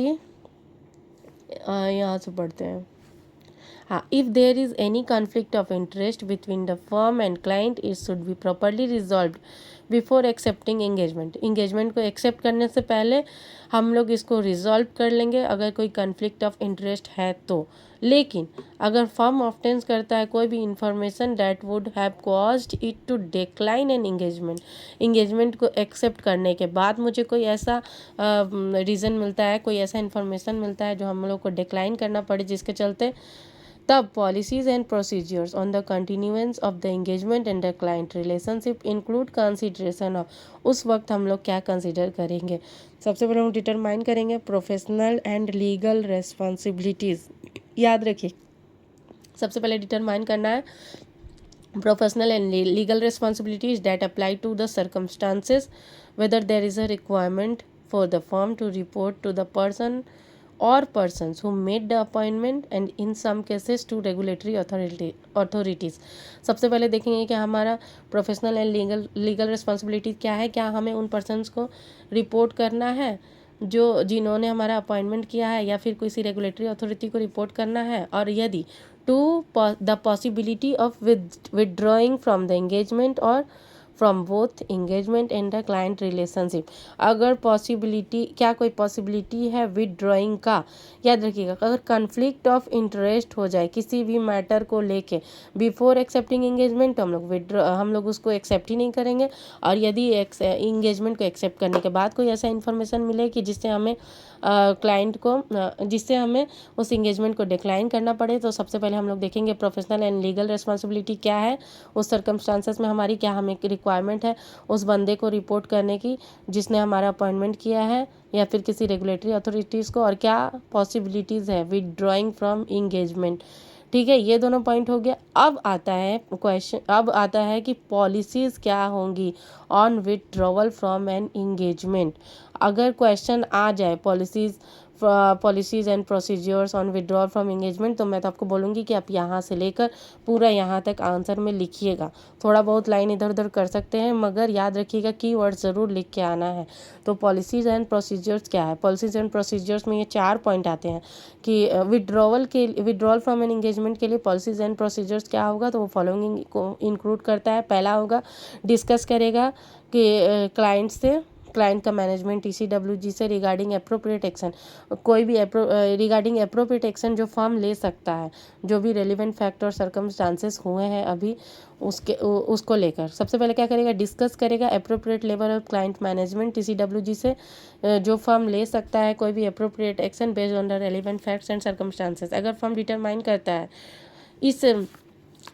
यहाँ से पढ़ते हैं। हाँ, if there is any conflict of interest between the firm and client, it should be properly resolved before accepting engagement को एक्सेप्ट करने से पहले हम लोग इसको रिजॉल्व कर लेंगे अगर कोई कॉन्फ्लिक्ट ऑफ इंटरेस्ट है तो। लेकिन अगर फर्म ऑब्टेन्स करता है कोई भी information that would have caused it to decline an engagement को एक्सेप्ट करने के बाद मुझे कोई ऐसा रीज़न मिलता है, कोई ऐसा इन्फॉर्मेशन मिलता है जो हम लोग को डिक्लाइन करना पड़े, जिसके चलते तब policies and procedures on the continuance of the engagement and the client relationship include consideration of, उस वक्त हम लोग क्या कंसिडर करेंगे। सबसे पहले हम डिटरमाइन करेंगे प्रोफेशनल एंड लीगल रेस्पॉन्सिबिलिटीज़। याद रखिए, सबसे पहले डिटरमाइन करना है professional and legal responsibilities that apply to the circumstances whether there is a requirement for the firm to report to the person or persons who made the appointment and in some cases to regulatory authorities। सबसे पहले देखेंगे कि हमारा professional and legal responsibility क्या है। क्या हमें उन पर्सन्स को रिपोर्ट करना है जिन्होंने हमारा अपॉइंटमेंट किया है, या फिर किसी रेगुलेटरी अथॉरिटी को रिपोर्ट करना है, और यदि to the possibility of withdrawing from the engagement और from both engagement and the client relationship. अगर पॉसिबिलिटी, क्या कोई पॉसिबिलिटी है विदड्रॉइंग का, याद रखिएगा, अगर कॉन्फ्लिक्ट ऑफ इंटरेस्ट हो जाए किसी भी मैटर को लेके बिफोर एक्सेप्टिंग एंगेजमेंट, तो हम लोग उसको एक्सेप्ट ही नहीं करेंगे। और यदि एंगेजमेंट को एक्सेप्ट करने के बाद कोई ऐसा इन्फॉर्मेशन मिले कि जिससे हमें जिससे हमें उस एंगेजमेंट को डिक्लाइन करना पड़े, तो सबसे पहले हम लोग देखेंगे प्रोफेशनल एंड लीगल रिस्पॉन्सिबिलिटी क्या है उस सर्कमस्टांसेस में हमारी, क्या हमें रिक्वायरमेंट है उस बंदे को रिपोर्ट करने की जिसने हमारा अपॉइंटमेंट किया है, या फिर किसी रेगुलेटरी अथॉरिटीज़ को, और क्या पॉसिबिलिटीज़ है विदड्रॉइंग फ्रॉम एंगेजमेंट, ठीक है। ये दोनों पॉइंट हो गया। अब आता है क्वेश्चन, अब आता है कि पॉलिसीज़ क्या होंगी on withdrawal from an engagement. अगर क्वेश्चन आ जाए policies policies and procedures on withdrawal from engagement, तो मैं तो आपको बोलूँगी कि आप यहाँ से लेकर पूरा यहाँ तक आंसर में लिखिएगा। थोड़ा बहुत लाइन इधर उधर कर सकते हैं, मगर याद रखिएगा कीवर्ड ज़रूर लिख के आना है। तो पॉलिसीज़ एंड प्रोसीजर्स क्या है? पॉलिसीज़ एंड प्रोसीजर्स में ये 4 पॉइंट आते हैं कि विड्रॉल फ्रॉम एन एंगेजमेंट के लिए पॉलिसीज़ एंड प्रोसीजर्स क्या होगा, तो वो फॉलोइंग को इंक्लूड करता है। पहला होगा, डिस्कस करेगा कि क्लाइंट से, क्लाइंट का मैनेजमेंट TCWG से रिगार्डिंग अप्रोप्रिएट एक्शन, कोई भी रिगार्डिंग अप्रोप्रिएट एक्शन जो फर्म ले सकता है, जो भी रेलिवेंट फैक्ट और सर्कमस्टांसेस हुए हैं अभी उसको लेकर सबसे पहले क्या करेगा, डिस्कस करेगा appropriate level of client management TCWG से जो फर्म ले सकता है कोई भी appropriate action based on the relevant facts and circumstances. अगर फर्म डिटरमाइन करता है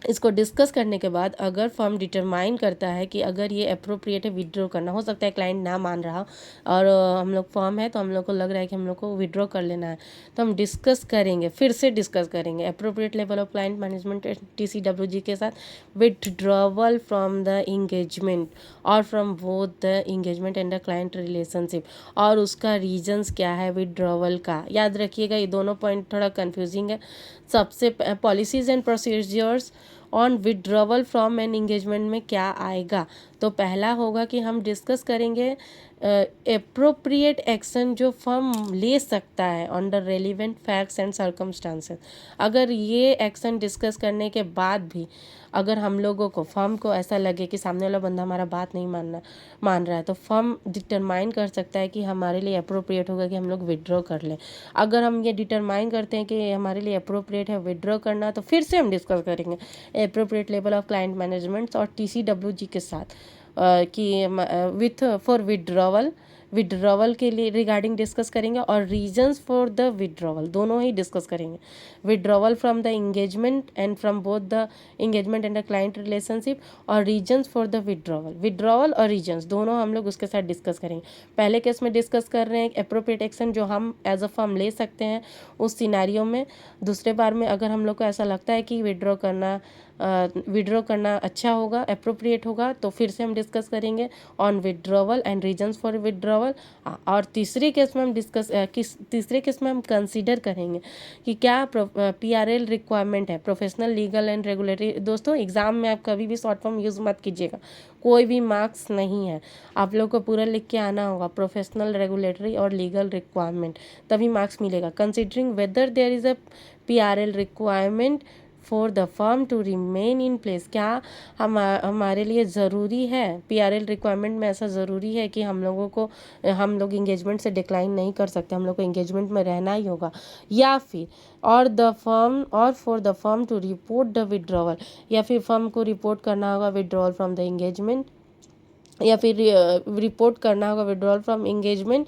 इसको डिस्कस करने के बाद अगर फर्म डिटरमाइन करता है कि अगर ये अप्रोप्रिएट है विड्रॉ करना, हो सकता है क्लाइंट ना मान रहा और हम लोग फर्म है तो हम लोग को लग रहा है कि हम लोग को विड्रॉ कर लेना है, तो हम डिस्कस करेंगे, फिर से डिस्कस करेंगे appropriate level of client management TCWG के साथ विड्रॉवल फ्रॉम द इंगेजमेंट और from both the engagement and the client relationship, और उसका रीजंस क्या है विड्रॉवल का। याद रखिएगा ये दोनों पॉइंट थोड़ा कंफ्यूजिंग है। सबसे policies and procedures on withdrawal from an engagement में क्या आएगा, तो पहला होगा कि हम डिस्कस करेंगे एप्रोप्रिएट एक्शन जो फर्म ले सकता है on the relevant facts and circumstances. अगर ये एक्शन डिस्कस करने के बाद भी अगर हम लोगों को फर्म को ऐसा लगे कि सामने वाला बंदा हमारा बात नहीं मान रहा है, तो फर्म डिटरमाइन कर सकता है कि हमारे लिए अप्रोप्रिएट होगा कि हम लोग विड्रॉ कर लें। अगर हम ये डिटरमाइन करते हैं कि हमारे लिए अप्रोप्रिएट है विड्रॉ करना, तो फिर से हम डिस्कस करेंगे appropriate level of client management और TCWG के साथ कि विथ फॉर विड्रॉवल के लिए रिगार्डिंग डिस्कस करेंगे और रीजंस फॉर द विड्रॉवल दोनों ही डिस्कस करेंगे। Withdrawal from the engagement and from both the engagement and the client relationship और रीजंस फॉर द विड्रॉवल और रीजंस दोनों हम लोग उसके साथ डिस्कस करेंगे। पहले केस में डिस्कस कर रहे हैं अप्रोप्रिएट एक्शन जो हम एज अ फर्म ले सकते हैं उस सिनेरियो में। दूसरे बार में अगर हम लोग को ऐसा लगता है कि विड्रॉ करना अच्छा होगा, अप्रोप्रिएट होगा, तो फिर से हम डिस्कस करेंगे on withdrawal and reasons for withdrawal. और तीसरे केस में हम कंसीडर करेंगे कि क्या PRL रिक्वायरमेंट है, प्रोफेशनल लीगल एंड रेगुलेटरी। दोस्तों एग्जाम में आप कभी भी शॉर्ट फॉर्म यूज़ मत कीजिएगा, कोई भी मार्क्स नहीं है, आप लोग को पूरा लिख के आना होगा प्रोफेशनल, रेगुलेटरी और लीगल रिक्वायरमेंट, तभी मार्क्स मिलेगा। Considering whether there is a PRL requirement for the firm to remain in place, क्या हमारे लिए ज़रूरी है PRL रिक्वायरमेंट में, ऐसा ज़रूरी है कि हम लोग इंगेजमेंट से डिक्लाइन नहीं कर सकते, हम लोग को इंगेजमेंट में रहना ही होगा, या फिर for the firm to report the withdrawal, या फिर फर्म को रिपोर्ट करना होगा विड्रॉवल फ्रॉम द इंगेजमेंट, या फिर रिपोर्ट करना होगा withdrawal from engagement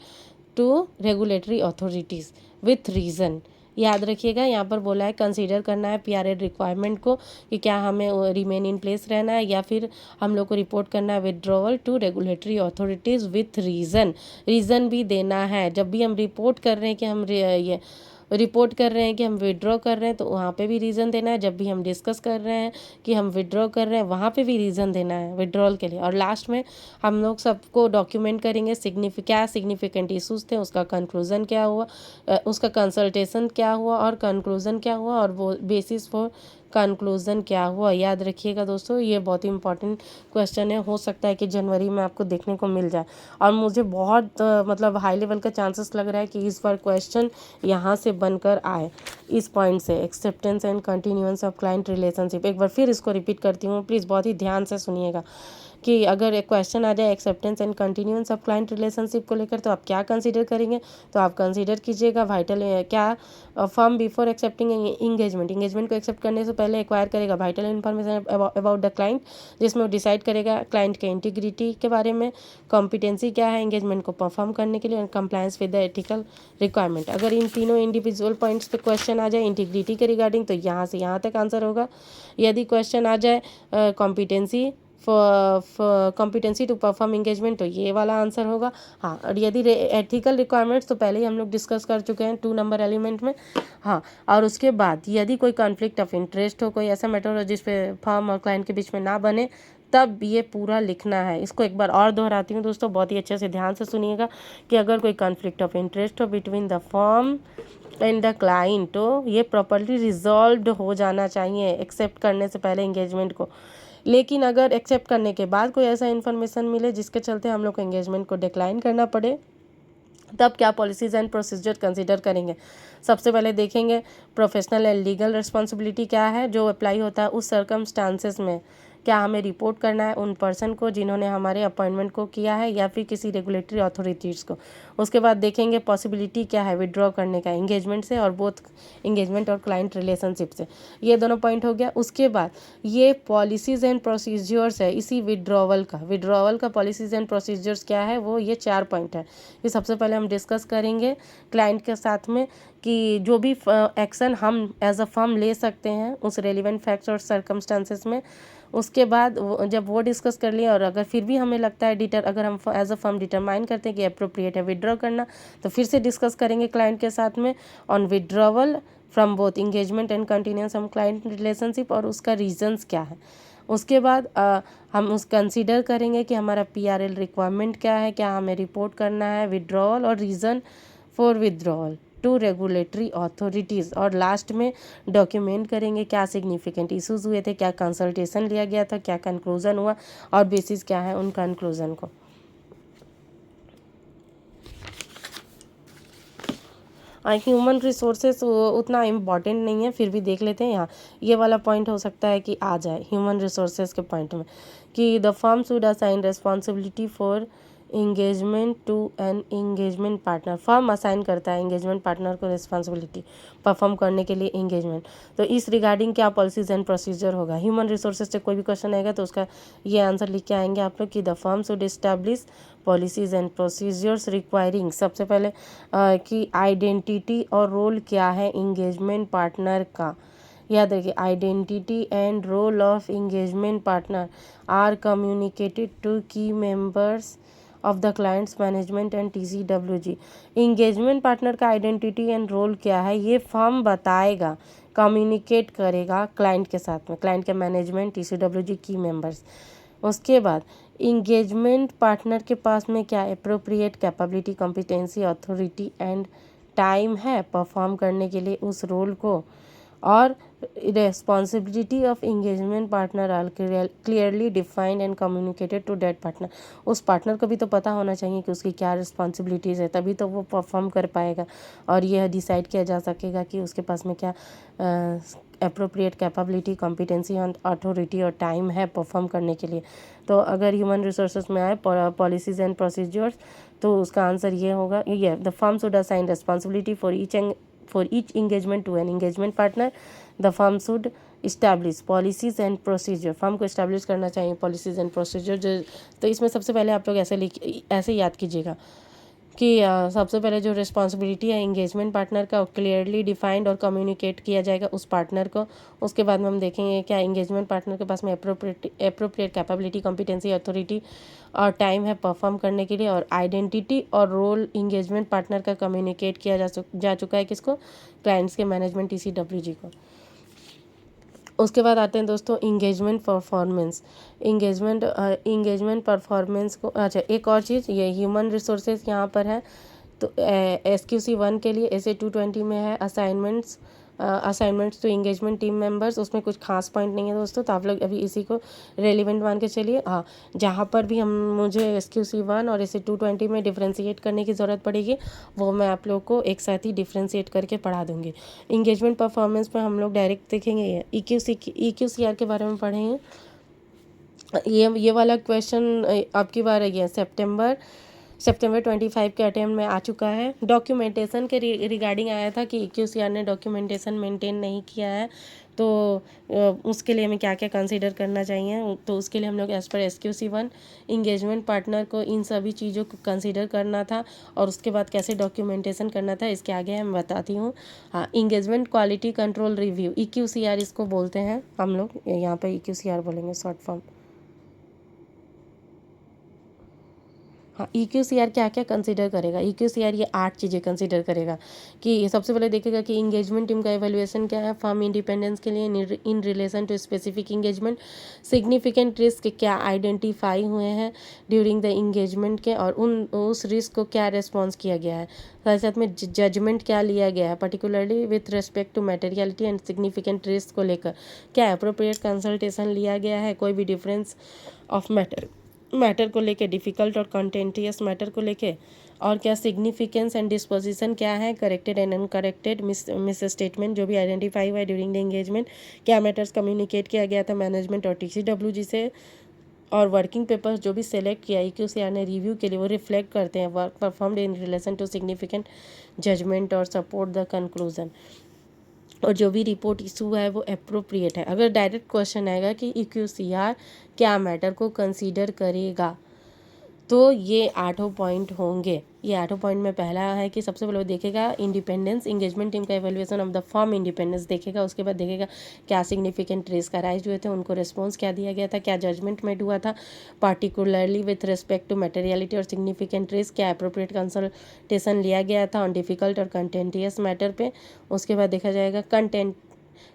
to regulatory authorities with reason. याद रखिएगा यहाँ पर बोला है कंसीडर करना है PRL रिक्वायरमेंट को कि क्या हमें रिमेन इन प्लेस रहना है या फिर हम लोग को रिपोर्ट करना है withdrawal to regulatory authorities with reason भी देना है। जब भी हम रिपोर्ट कर रहे हैं कि हम विड्रॉ कर रहे हैं तो वहाँ पे भी रीज़न देना है। जब भी हम डिस्कस कर रहे हैं कि हम विड्रॉ कर रहे हैं वहाँ पे भी रीज़न देना है विड्रॉल के लिए। और लास्ट में हम लोग सबको डॉक्यूमेंट करेंगे क्या सिग्निफिकेंट इशूज़ थे, उसका कंक्लूज़न क्या हुआ, उसका कंसल्टेशन क्या हुआ और कंक्लूज़न क्या हुआ, और वो बेसिस फॉर कंक्लूज़न क्या हुआ। याद रखिएगा दोस्तों, ये बहुत ही इंपॉर्टेंट क्वेश्चन है, हो सकता है कि जनवरी में आपको देखने को मिल जाए, और मुझे बहुत मतलब हाई लेवल का चांसेस लग रहा है कि इस बार क्वेश्चन यहाँ से बनकर आए, इस पॉइंट से, acceptance and continuance of client relationship. एक बार फिर इसको रिपीट करती हूँ, प्लीज़ बहुत ही ध्यान से सुनिएगा कि अगर एक क्वेश्चन आ जाए acceptance and continuance of client relationship को लेकर, तो आप क्या कंसीडर करेंगे, तो आप कंसीडर कीजिएगा वाइटल क्या फर्म बिफोर एक्सेप्टिंग इंगेजमेंट को एक्सेप्ट करने से पहले एक्वायर करेगा vital information about the client, जिसमें वो डिसाइड करेगा क्लाइंट के इंटीग्रिटी के बारे में, कॉम्पिटेंसी क्या है एंगेजमेंट को परफॉर्म करने के लिए, compliance with the ethical requirement. अगर इन तीनों इंडिविजुअल पॉइंट्स पे क्वेश्चन आ जाए इंटीग्रिटी के रिगार्डिंग, तो यहाँ से यहाँ तक आंसर होगा। यदि क्वेश्चन आ जाए कॉम्पिटेंसी टू परफॉर्म इंगेजमेंट, तो ये वाला आंसर होगा। हाँ, और यदि एथिकल रिक्वायरमेंट्स तो पहले ही हम लोग डिस्कस कर चुके हैं 2 नंबर एलिमेंट में। हाँ, और उसके बाद यदि कोई कॉन्फ्लिक्ट ऑफ इंटरेस्ट हो, कोई ऐसा मैटर हो जिस पे फर्म और क्लाइंट के बीच में ना बने, तब ये पूरा लिखना है। इसको एक बार और दोहराती हूँ दोस्तों, बहुत ही अच्छे से ध्यान से सुनिएगा कि अगर कोई कॉन्फ्लिक्ट ऑफ इंटरेस्ट हो between the firm and the client, तो ये प्रॉपर्ली रिजॉल्व्ड हो जाना चाहिए एक्सेप्ट करने से पहले एंगेजमेंट को। लेकिन अगर एक्सेप्ट करने के बाद कोई ऐसा इन्फॉर्मेशन मिले जिसके चलते हम लोग को एंगेजमेंट को डिक्लाइन करना पड़े, तब क्या पॉलिसीज़ एंड प्रोसीजर कंसीडर करेंगे। सबसे पहले देखेंगे प्रोफेशनल एंड लीगल रिस्पॉन्सिबिलिटी क्या है जो अप्लाई होता है उस सर्कमस्टांसेस में। क्या हमें रिपोर्ट करना है उन पर्सन को जिन्होंने हमारे अपॉइंटमेंट को किया है या फिर किसी रेगुलेटरी अथॉरिटीज़ को। उसके बाद देखेंगे पॉसिबिलिटी क्या है विड्रॉ करने का एंगेजमेंट से और बोथ एंगेजमेंट और क्लाइंट रिलेशनशिप से। ये दोनों पॉइंट हो गया। उसके बाद ये पॉलिसीज़ एंड प्रोसीजर्स है इसी विड्रॉवल का पॉलिसीज़ एंड प्रोसीजर्स क्या है वो ये 4 पॉइंट है। ये सबसे पहले हम डिस्कस करेंगे क्लाइंट के साथ में कि जो भी एक्शन हम एज अ फर्म ले सकते हैं उस रेलिवेंट फैक्ट्स और सर्कमस्टांसेस में। उसके बाद जब वो डिस्कस कर लिया और अगर फिर भी हमें लगता है अगर हम एज अ फर्म डिटरमाइन करते हैं कि अप्रोप्रिएट है विड्रॉ करना, तो फिर से डिस्कस करेंगे क्लाइंट के साथ में on withdrawal from both engagement and continuous हम क्लाइंट रिलेशनशिप और उसका रीजंस क्या है। उसके बाद हम उस कंसीडर करेंगे कि हमारा PRL रिक्वायरमेंट क्या है, क्या हमें रिपोर्ट करना है विड्रॉवल और reason for withdrawal to regulatory authorities. और लास्ट में डॉक्यूमेंट करेंगे क्या सिग्निफिकेंट इश्यूज हुए थे, क्या कंसल्टेशन लिया गया था, क्या कंक्लूजन हुआ और बेसिस क्या है उन कंक्लूजन को। ह्यूमन रिसोर्सेस उतना इम्पॉर्टेंट नहीं है, फिर भी देख लेते हैं। यहाँ ये वाला पॉइंट हो सकता है कि आ जाए ह्यूमन रिसोर्सेज के पॉइंट में कि the firm should assign responsibility for engagement to an engagement partner. Firm assign करता है इंगेजमेंट पार्टनर को रिस्पॉन्सिबिलिटी परफॉर्म करने के लिए इंगेजमेंट। तो इस रिगार्डिंग क्या पॉलिसीज एंड प्रोसीजर होगा। ह्यूमन रिसोर्सेज से कोई भी क्वेश्चन आएगा तो उसका ये आंसर लिख के आएंगे आप लोग कि the firm should establish policies and procedures requiring. सबसे पहले कि आइडेंटिटी और रोल क्या है इंगेजमेंट पार्टनर का। याद रखिए identity and role of engagement partner are communicated to key members of the client's management and TCWG। Engagement partner का आइडेंटिटी एंड रोल क्या है ये फर्म बताएगा, कम्युनिकेट करेगा क्लाइंट के साथ में, क्लाइंट के मैनेजमेंट TCWG की मेंबर्स। उसके बाद इंगेजमेंट पार्टनर के पास में क्या appropriate capability competency authority and time है परफॉर्म करने के लिए उस रोल को। और responsibility of engagement partner are clearly defined and communicated to that partner. उस पार्टनर को भी तो पता होना चाहिए कि उसकी क्या रिस्पॉन्सिबिलिटीज़ है, तभी तो वो परफॉर्म कर पाएगा और यह डिसाइड किया जा सकेगा कि उसके पास में क्या अप्रोप्रिएट कैपेबिलिटी कॉम्पिटेंसी और अथॉरिटी और टाइम है परफॉर्म करने के लिए। तो अगर ह्यूमन रिसोर्सेज में आए पॉलिसीज एंड प्रोसीजर्स तो उसका आंसर ये होगा, ये the firm should assign responsibility for each engagement to an engagement partner. The firm should establish policies and procedure। Firm को establish करना चाहिए policies and procedure जो। तो इसमें सबसे पहले आप लोग ऐसे याद कीजिएगा कि सबसे पहले जो रिस्पॉन्सिबिलिटी है इंगेजमेंट पार्टनर का क्लियरली डिफाइंड और कम्युनिकेट किया जाएगा उस पार्टनर को। उसके बाद में हम देखेंगे क्या इंगेजमेंट पार्टनर के पास में अप्रोप्रिएट कैपेबिलिटी कॉम्पिटेंसी अथॉरिटी और टाइम है परफॉर्म करने के लिए। और आइडेंटिटी और रोल इंगेजमेंट पार्टनर का कम्युनिकेट किया जा चुका है किसको, क्लाइंट्स के मैनेजमेंट TCWG को। उसके बाद आते हैं दोस्तों इंगेजमेंट परफॉर्मेंस। इंगेजमेंट परफॉर्मेंस को अच्छा एक और चीज़ ये ह्यूमन रिसोर्सेज यहाँ पर है तो SQC 1 के लिए SA 220 में है assignments to engagement team members. उसमें कुछ खास पॉइंट नहीं है दोस्तों, तो आप लोग अभी इसी को रेलिवेंट मान के चलिए। हाँ जहाँ पर भी मुझे SQC 1 और SA 220 में डिफ्रेंशिएट करने की ज़रूरत पड़ेगी वो मैं आप लोग को एक साथ ही डिफ्रेंशिएट करके पढ़ा दूँगी। इंगेजमेंट परफॉर्मेंस में हम लोग डायरेक्ट देखेंगे ये EQCR के बारे में पढ़ेंगे। ये वाला क्वेश्चन आपकी बार है, सितंबर 25 के अटेम्प्ट में आ चुका है। डॉक्यूमेंटेशन के रिगार्डिंग आया था कि EQCR ने डॉक्यूमेंटेशन मेंटेन नहीं किया है तो उसके लिए हमें क्या क्या कंसीडर करना चाहिए। तो उसके लिए हम लोग as per SQC 1 engagement partner को इन सभी चीज़ों को कंसीडर करना था और उसके बाद कैसे डॉक्यूमेंटेशन करना था इसके आगे मैं बताती हूँ। हाँ engagement quality control review EQCR इसको बोलते हैं हम लोग, यहाँ पर EQCR बोलेंगे शॉर्ट फॉर्म। हाँ, EQCR क्या क्या कंसिडर करेगा। EQCR ये 8 चीज़ें कंसिडर करेगा कि सबसे पहले देखेगा कि इंगेजमेंट टीम का एवेल्युएशन क्या है फर्म इंडिपेंडेंस के लिए in relation to specific engagement, significant risk क्या आइडेंटिफाई हुए हैं ड्यूरिंग द इंगेजमेंट के और उस रिस्क को क्या रिस्पॉन्स किया गया है, साथ साथ में जजमेंट क्या लिया गया है particularly with respect to materiality and significant risk को लेकर, क्या अप्रोप्रिएट कंसल्टेशन लिया गया है, कोई भी डिफरेंस ऑफ मैटर को लेके, डिफ़िकल्ट और कंटेंटियस मैटर को लेके, और क्या सिग्निफिकेंस एंड डिस्पोजिशन क्या है, corrected and uncorrected miss statement जो भी आइडेंटिफाई हुआ है ड्यूरिंग द एंगेजमेंट, क्या मैटर्स कम्युनिकेट किया गया था मैनेजमेंट और TCWG से, और वर्किंग पेपर्स जो भी सेलेक्ट किया EQCR ने रिव्यू के लिए वो रिफ्लेक्ट करते हैं work performed in relation to significant judgement और सपोर्ट द कंक्लूजन, और जो भी रिपोर्ट इशू है वो अप्रोप्रिएट है। अगर डायरेक्ट क्वेश्चन आएगा कि EQCR क्या मैटर को कंसीडर करेगा तो ये 8 पॉइंट होंगे। ये 8 पॉइंट में पहला है कि सबसे पहले वो देखेगा इंडिपेंडेंस, इंगेजमेंट टीम का evaluation of the firm independence देखेगा, उसके बाद देखेगा क्या सिग्निफिकेंट रिस्क अराइज हुए थे, उनको रिस्पॉन्स क्या दिया गया था, क्या जजमेंट मेड हुआ था particularly with respect to materiality और सिग्निफिकेंट रिस्क, क्या अप्रोप्रिएट कंसल्टेशन लिया गया था ऑन डिफिकल्ट और कंटेंटियस मैटर पे, उसके बाद देखा जाएगा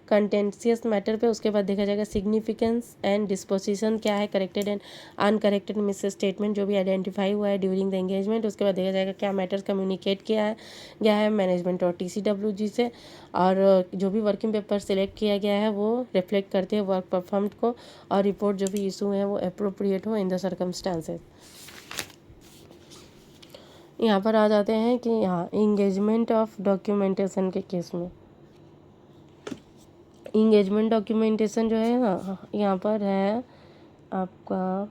कंटेंशियस मैटर पे, उसके बाद देखा जाएगा सिग्निफिकेंस एंड डिस्पोजिशन क्या है, corrected and uncorrected miss statement जो भी आइडेंटिफाई हुआ है ड्यूरिंग द एंगेजमेंट, उसके बाद देखा जाएगा क्या मैटर्स कम्युनिकेट किया है गया है मैनेजमेंट और TCWG से, और जो भी वर्किंग पेपर सिलेक्ट किया गया है वो रिफ्लेक्ट करते हैं वर्क परफॉर्म्ड को, और रिपोर्ट जो भी इशू है वो अप्रोप्रिएट हो इन द सर्कमस्टांसेस। यहाँ पर आ जाते हैं कि यहाँ इंगेजमेंट ऑफ डॉक्यूमेंटेशन के केस में इंगेजमेंट डॉक्यूमेंटेशन जो है ना यहाँ पर है आपका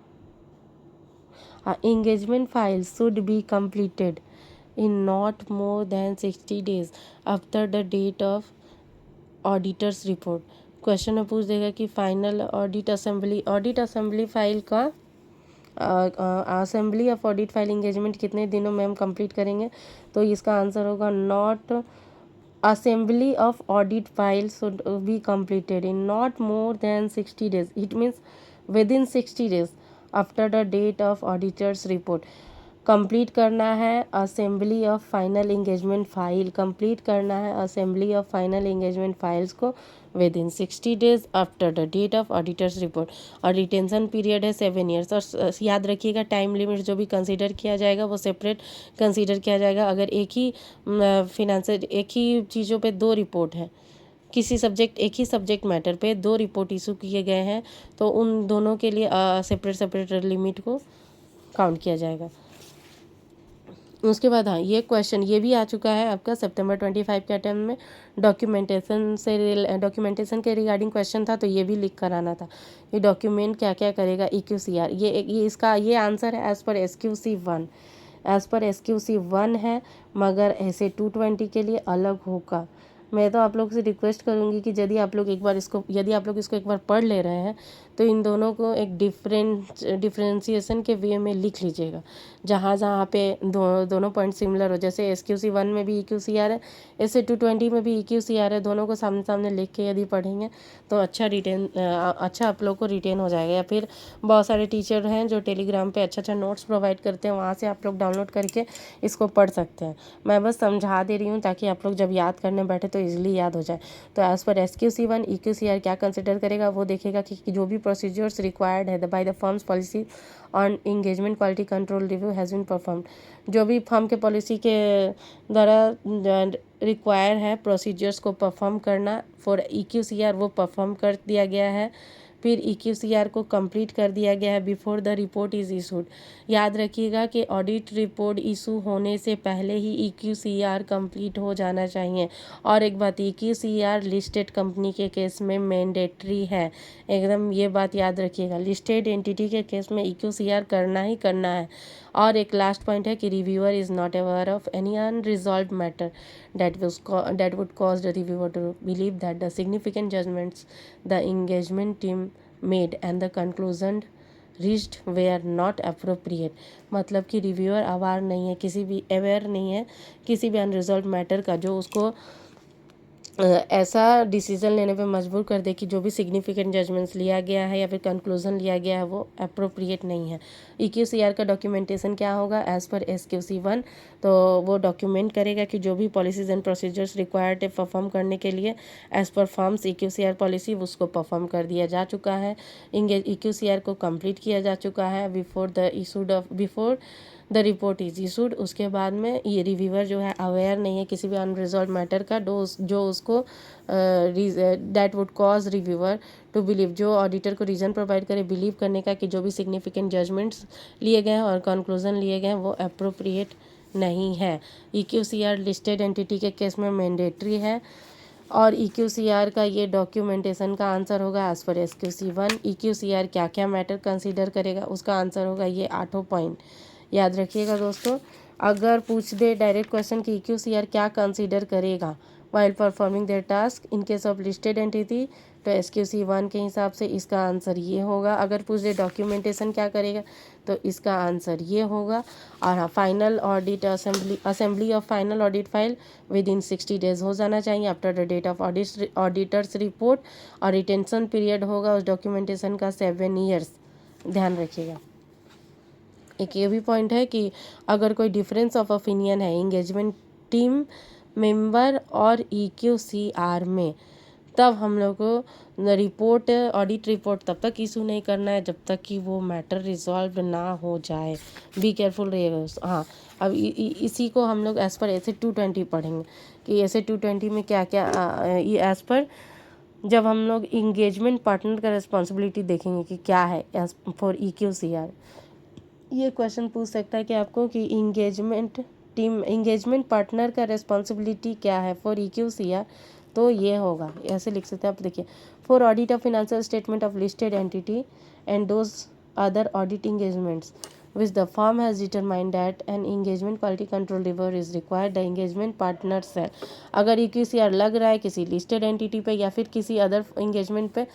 engagement file should be completed in not more than 60 days after the date of auditor's report। Question में पूछ देगा कि फाइनल ऑडिट असेंबली फाइल का assembly of audit file engagement कितने दिनों में हम कंप्लीट करेंगे, तो इसका आंसर होगा not assembly of audit file should be completed in not more than 60 days, it means within 60 days after the date of auditor's report। Complete करना है assembly of final engagement file, complete करना है assembly of final engagement files को within 60 days after the date of auditor's report, और retention period है 7 years. और याद रखिएगा टाइम लिमिट जो भी कंसीडर किया जाएगा वो सेपरेट कंसीडर किया जाएगा। अगर एक ही फिनेंशियल एक ही चीज़ों पे 2 रिपोर्ट है, किसी सब्जेक्ट एक ही सब्जेक्ट मैटर पे 2 रिपोर्ट इशू किए गए हैं तो उन दोनों के लिए सेपरेट लिमिट को काउंट किया जाएगा। उसके बाद हाँ ये क्वेश्चन ये भी आ चुका है आपका September 25 के अटेम्प्ट में, डॉक्यूमेंटेशन के रिगार्डिंग क्वेश्चन था तो ये भी लिख कर आना था। ये डॉक्यूमेंट क्या क्या करेगा EQCR, ये इसका ये आंसर है एज़ पर SQC1 है, मगर ऐसे 220 के लिए अलग होगा। मैं तो आप लोग से रिक्वेस्ट करूँगी कि यदि आप लोग इसको एक बार पढ़ ले रहे हैं तो इन दोनों को एक डिफरेंशिएशन के वे में लिख लीजिएगा, जहाँ पे दोनों पॉइंट सिमिलर हो। जैसे SQC1 में भी EQCR है, ऐसे 220 में भी EQCR है, दोनों को सामने सामने लिख के यदि पढ़ेंगे तो अच्छा आप लोग को रिटेन हो जाएगा। या फिर बहुत सारे टीचर हैं जो टेलीग्राम पे अच्छा नोट्स प्रोवाइड करते हैं, वहाँ से आप लोग डाउनलोड करके इसको पढ़ सकते हैं। मैं बस समझा दे रही हूँ ताकि आप लोग जब याद करने बैठे तो ईजिली याद हो जाए। तो एज़ पर SQC1 EQCR क्या कंसिडर करेगा, वो देखेगा कि जो भी प्रोसीजर्स रिक्वायर्ड है by the firm's policy on engagement quality control review has been performed, जो भी फर्म के पॉलिसी के द्वारा रिक्वायर है प्रोसीजर्स को परफॉर्म करना फॉर EQCR वो परफॉर्म कर दिया गया है। फिर EQCR को कंप्लीट कर दिया गया है before the report is issued. याद रखिएगा कि ऑडिट रिपोर्ट इशू होने से पहले ही EQCR कंप्लीट हो जाना चाहिए। और एक बात, EQCR लिस्टेड कंपनी के केस में मैंडेटरी है, एकदम ये बात याद रखिएगा। लिस्टेड एंटिटी के केस में EQCR करना ही करना है। और एक लास्ट पॉइंट है कि reviewer is not aware of any unresolved matter that would cause the reviewer to believe that the significant judgments the engagement team made and the conclusion reached were not appropriate। मतलब कि reviewer aware नहीं है किसी भी unresolved matter का, जो उसको ऐसा डिसीजन लेने पे मजबूर कर दे कि जो भी सिग्निफिकेंट जजमेंट्स लिया गया है या फिर कंक्लूजन लिया गया है वो अप्रोप्रिएट नहीं है। EQCR का डॉक्यूमेंटेशन क्या होगा एज़ पर SQC1, तो वो डॉक्यूमेंट करेगा कि जो भी पॉलिसीज एंड प्रोसीजर्स रिक्वायर्ड है परफॉर्म करने के लिए as per forms EQCR policy उसको परफॉर्म कर दिया जा चुका है। EQCR को कंप्लीट किया जा चुका है before the report is issued. उसके बाद में ये रिव्यूअर जो है अवेयर नहीं है किसी भी अनरिजॉल्व मैटर का जो उसको that would cause reviewer to believe, जो ऑडिटर को रीज़न प्रोवाइड करे बिलीव करने का कि जो भी सिग्निफिकेंट जजमेंट्स लिए गए हैं और कंक्लूजन लिए गए हैं वो अप्रोप्रिएट नहीं है। EQCR लिस्टेड एंटिटी के केस में मैंडेटरी है और EQCR का ये डॉक्यूमेंटेशन का आंसर होगा एज पर SQC1। EQCR क्या क्या मैटर कंसीडर करेगा उसका आंसर होगा ये 8 पॉइंट। याद रखिएगा दोस्तों, अगर पूछ दे डायरेक्ट क्वेश्चन कि EQCR क्या कंसीडर करेगा while performing there task in case of listed entity, तो SQC1 के हिसाब से इसका आंसर ये होगा। अगर पूछ दे डॉक्यूमेंटेशन क्या करेगा तो इसका आंसर ये होगा। और हाँ, final audit assembly of final audit file within 60 days हो जाना चाहिए after the date of auditor's report, और रिटेंशन पीरियड होगा उस डॉक्यूमेंटेशन का 7 ईयर्स। ध्यान रखिएगा। एक ये भी पॉइंट है कि अगर कोई डिफरेंस ऑफ ओपिनियन है इंगेजमेंट टीम मेंबर और EQCR में, तब हम लोग को रिपोर्ट ऑडिट रिपोर्ट तब तक इशू नहीं करना है जब तक कि वो मैटर रिजॉल्व ना हो जाए। बी केयरफुल रहिएगा। हाँ, अब इसी को हम लोग एज़ पर ऐसे 220 पढ़ेंगे कि ऐसे 220 में क्या क्या ये एज़ पर जब हम लोग इंगेजमेंट पार्टनर का रिस्पॉन्सिबिलिटी देखेंगे कि क्या है एज फॉर EQCR। ये क्वेश्चन पूछ सकता है कि आपको कि इंगेजमेंट पार्टनर का रिस्पॉन्सिबिलिटी क्या है फॉर EQCR, तो ये होगा, ऐसे लिख सकते हैं आप। देखिए, for audit of financial statement of listed entity and those other audit engagements which the firm has determined that an engagement quality control reviewer is required, the engagement partner shall, अगर EQCR लग रहा है किसी listed entity पे या फिर किसी other engagement पे,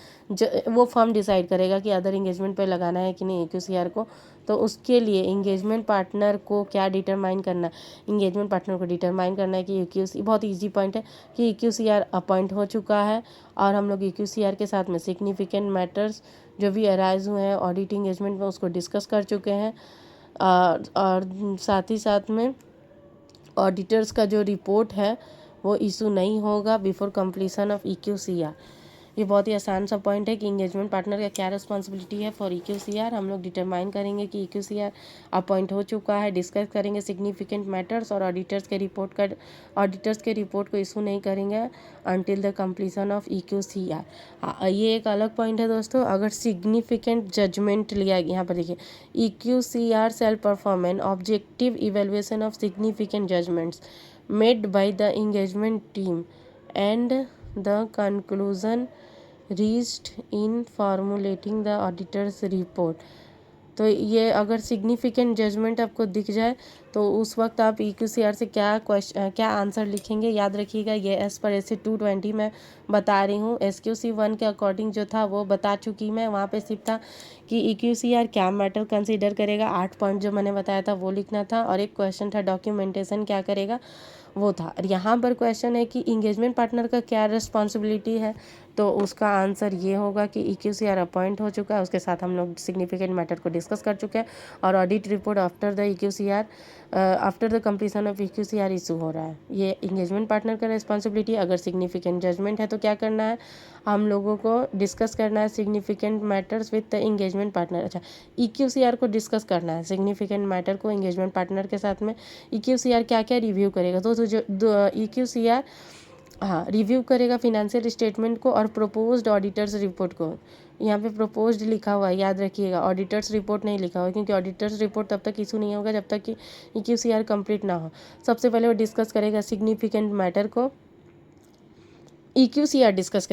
वो फर्म डिसाइड करेगा कि अदर इंगेजमेंट पे लगाना है कि नहीं EQCR को, तो उसके लिए इंगेजमेंट पार्टनर को क्या डिटरमाइन करना, इंगेजमेंट पार्टनर को डिटरमाइन करना है कि EQCR, बहुत ईजी पॉइंट है कि EQCR अपॉइंट हो चुका है और हम लोग EQCR के साथ में सिग्निफिकेंट मैटर्स जो भी अराइज हुए हैं ऑडिट इंगेजमेंट में उसको डिस्कस कर चुके हैं। और साथ ही साथ में ऑडिटर्स का जो रिपोर्ट है वो इशू नहीं होगा बिफोर कंप्लीशन ऑफ EQCR। ये बहुत ही आसान सा पॉइंट है कि इंगेजमेंट पार्टनर का क्या रिस्पॉन्सिबिलिटी है फॉर EQCR। हम लोग डिटरमाइन करेंगे कि EQCR अपॉइंट हो चुका है, डिस्कस करेंगे सिग्निफिकेंट मैटर्स और ऑडिटर्स के रिपोर्ट को इशू नहीं करेंगे until the completion of EQCR। ये एक अलग पॉइंट है दोस्तों। अगर सिग्निफिकेंट जजमेंट लिया गया, यहाँ पर देखिए, EQCR shall perform an objective evaluation of significant judgements made by the engagement team and the conclusion reached in formulating the auditor's report. तो ये अगर सिग्निफिकेंट जजमेंट आपको दिख जाए तो उस वक्त आप EQCR से क्या आंसर लिखेंगे। याद रखिएगा, ये एज पर ऐसे 220 में बता रही हूँ। SQC1 के अकॉर्डिंग जो था वो बता चुकी मैं, वहाँ पे सिर्फ था कि EQCR क्या मैटर कंसीडर करेगा, 8 पॉइंट जो मैंने बताया था वो लिखना था, और एक क्वेश्चन था डॉक्यूमेंटेशन क्या करेगा वो था। और यहाँ पर क्वेश्चन है कि इंगेजमेंट पार्टनर का क्या रिस्पॉन्सिबिलिटी है, तो उसका आंसर ये होगा कि EQCR अपॉइंट हो चुका है, उसके साथ हम लोग सिग्निफिकेंट मैटर को डिस्कस कर चुके हैं और audit report after the completion of EQCR issue हो रहा है। ये इंगेजमेंट पार्टनर का रिस्पॉन्सिबिलिटी। अगर सिग्निफिकेंट जजमेंट है तो क्या करना है, हम लोगों को डिस्कस करना है significant matters with the engagement partner. अच्छा, EQCR को डिस्कस करना है सिग्निफिकेंट मैटर को इंगेजमेंट पार्टनर के साथ में। EQCR क्या क्या रिव्यू करेगा, तो जो EQCR रिव्यू करेगा फिनेंशियल स्टेटमेंट को और प्रोपोज्ड ऑडिटर्स रिपोर्ट को। यहाँ पे प्रोपोज्ड लिखा हुआ है, याद रखिएगा, ऑडिटर्स रिपोर्ट नहीं लिखा हुआ, क्योंकि ऑडिटर्स रिपोर्ट तब तक इशू नहीं होगा जब तक कि EQCR कंप्लीट ना हो। सबसे पहले वो डिस्कस करेगा सिग्निफिकेंट मैटर को, EQCR डिस्कस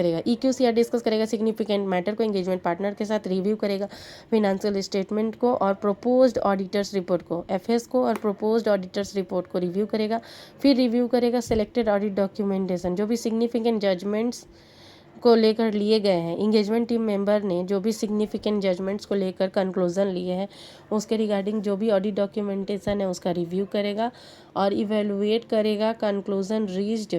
करेगा सिग्निफिकेंट मैटर को इंगेजमेंट पार्टनर के साथ, रिव्यू करेगा फिनेंशियल स्टेटमेंट को और प्रोपोज्ड ऑडिटर्स रिपोर्ट को, FS को और प्रोपोज्ड ऑडिटर्स रिपोर्ट को रिव्यू करेगा। फिर रिव्यू करेगा सिलेक्टेड ऑडिट डॉक्यूमेंटेशन, जो भी सिग्निफिकेंट जजमेंट्स को लेकर लिए गए हैं, इंगेजमेंट टीम मेंबर ने जो भी सिग्निफिकेंट जजमेंट्स को लेकर कंक्लूजन लिए हैं उसके रिगार्डिंग जो भी ऑडिट डॉक्यूमेंटेशन है उसका रिव्यू करेगा और इवेलुएट करेगा कंक्लूजन रीच्ड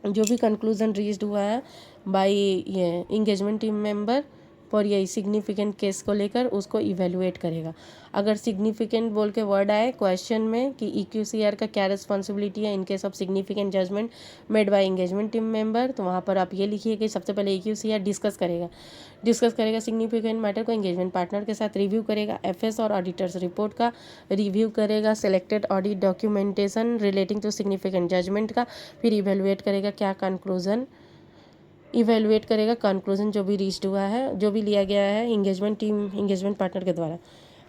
जो भी कंक्लूजन रीच्ड हुआ है बाय ये इंगेजमेंट टीम मेंबर पर ये सिग्निफिकेंट केस को लेकर उसको इवेलुएट करेगा। अगर सिग्निफिकेंट बोल के वर्ड आए क्वेश्चन में कि EQCR का क्या रिस्पॉन्सिबिलिटी है in case of significant judgement made by engagement team member, तो वहाँ पर आप ये लिखिए कि सबसे पहले EQCR डिस्कस करेगा सिग्निफिकेंट मैटर को इंगेजमेंट पार्टनर के साथ रिव्यू करेगा, FS और ऑडिटर्स रिपोर्ट का रिव्यू करेगा, selected audit documentation relating to significant judgement का, फिर इवेलुएट करेगा कंक्लूजन जो भी रीच्ड हुआ है, जो भी लिया गया है इंगेजमेंट पार्टनर के द्वारा।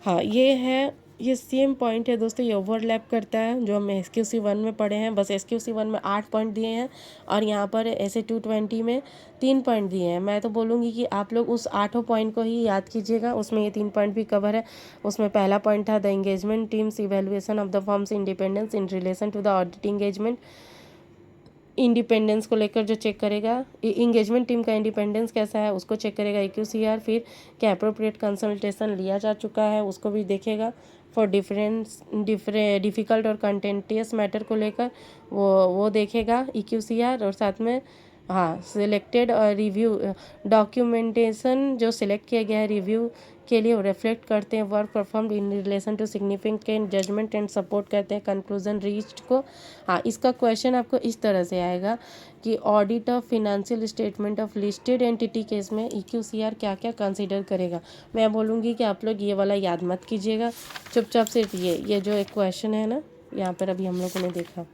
हाँ, ये सेम पॉइंट है दोस्तों, ये ओवरलैप करता है जो हम SQC1 में पढ़े हैं। बस SQC1 में 8 पॉइंट दिए हैं और यहाँ पर ऐसे 220 में 3 पॉइंट दिए हैं। मैं तो बोलूँगी कि आप लोग उस 8 पॉइंट को ही याद कीजिएगा, उसमें ये 3 पॉइंट भी कवर है। उसमें पहला पॉइंट था the engagement team's evaluation of the firm's independence in relation to the audit engagement. Independence को लेकर जो चेक करेगा, इंगेजमेंट टीम का इंडिपेंडेंस कैसा है उसको चेक करेगा EQCR। फिर क्या अप्रोप्रिएट कंसल्टेशन लिया जा चुका है उसको भी देखेगा। फॉर डिफ़िकल्ट और कंटेंटियस मैटर को लेकर वो देखेगा EQCR। और साथ में हाँ, सिलेक्टेड रिव्यू डॉक्यूमेंटेशन जो सिलेक्ट किया गया है रिव्यू के लिए वो रिफ्लेक्ट करते हैं work performed in relation to significant judgement and support करते हैं कंक्लूजन रीच्ड को। हाँ, इसका क्वेश्चन आपको इस तरह से आएगा कि audit of financial statement of listed entity case में EQCR क्या क्या कंसीडर करेगा। मैं बोलूँगी कि आप लोग ये वाला याद मत कीजिएगा, चुपचाप सिर्फ ये जो एक क्वेश्चन है ना यहाँ पर अभी हम लोगों ने देखा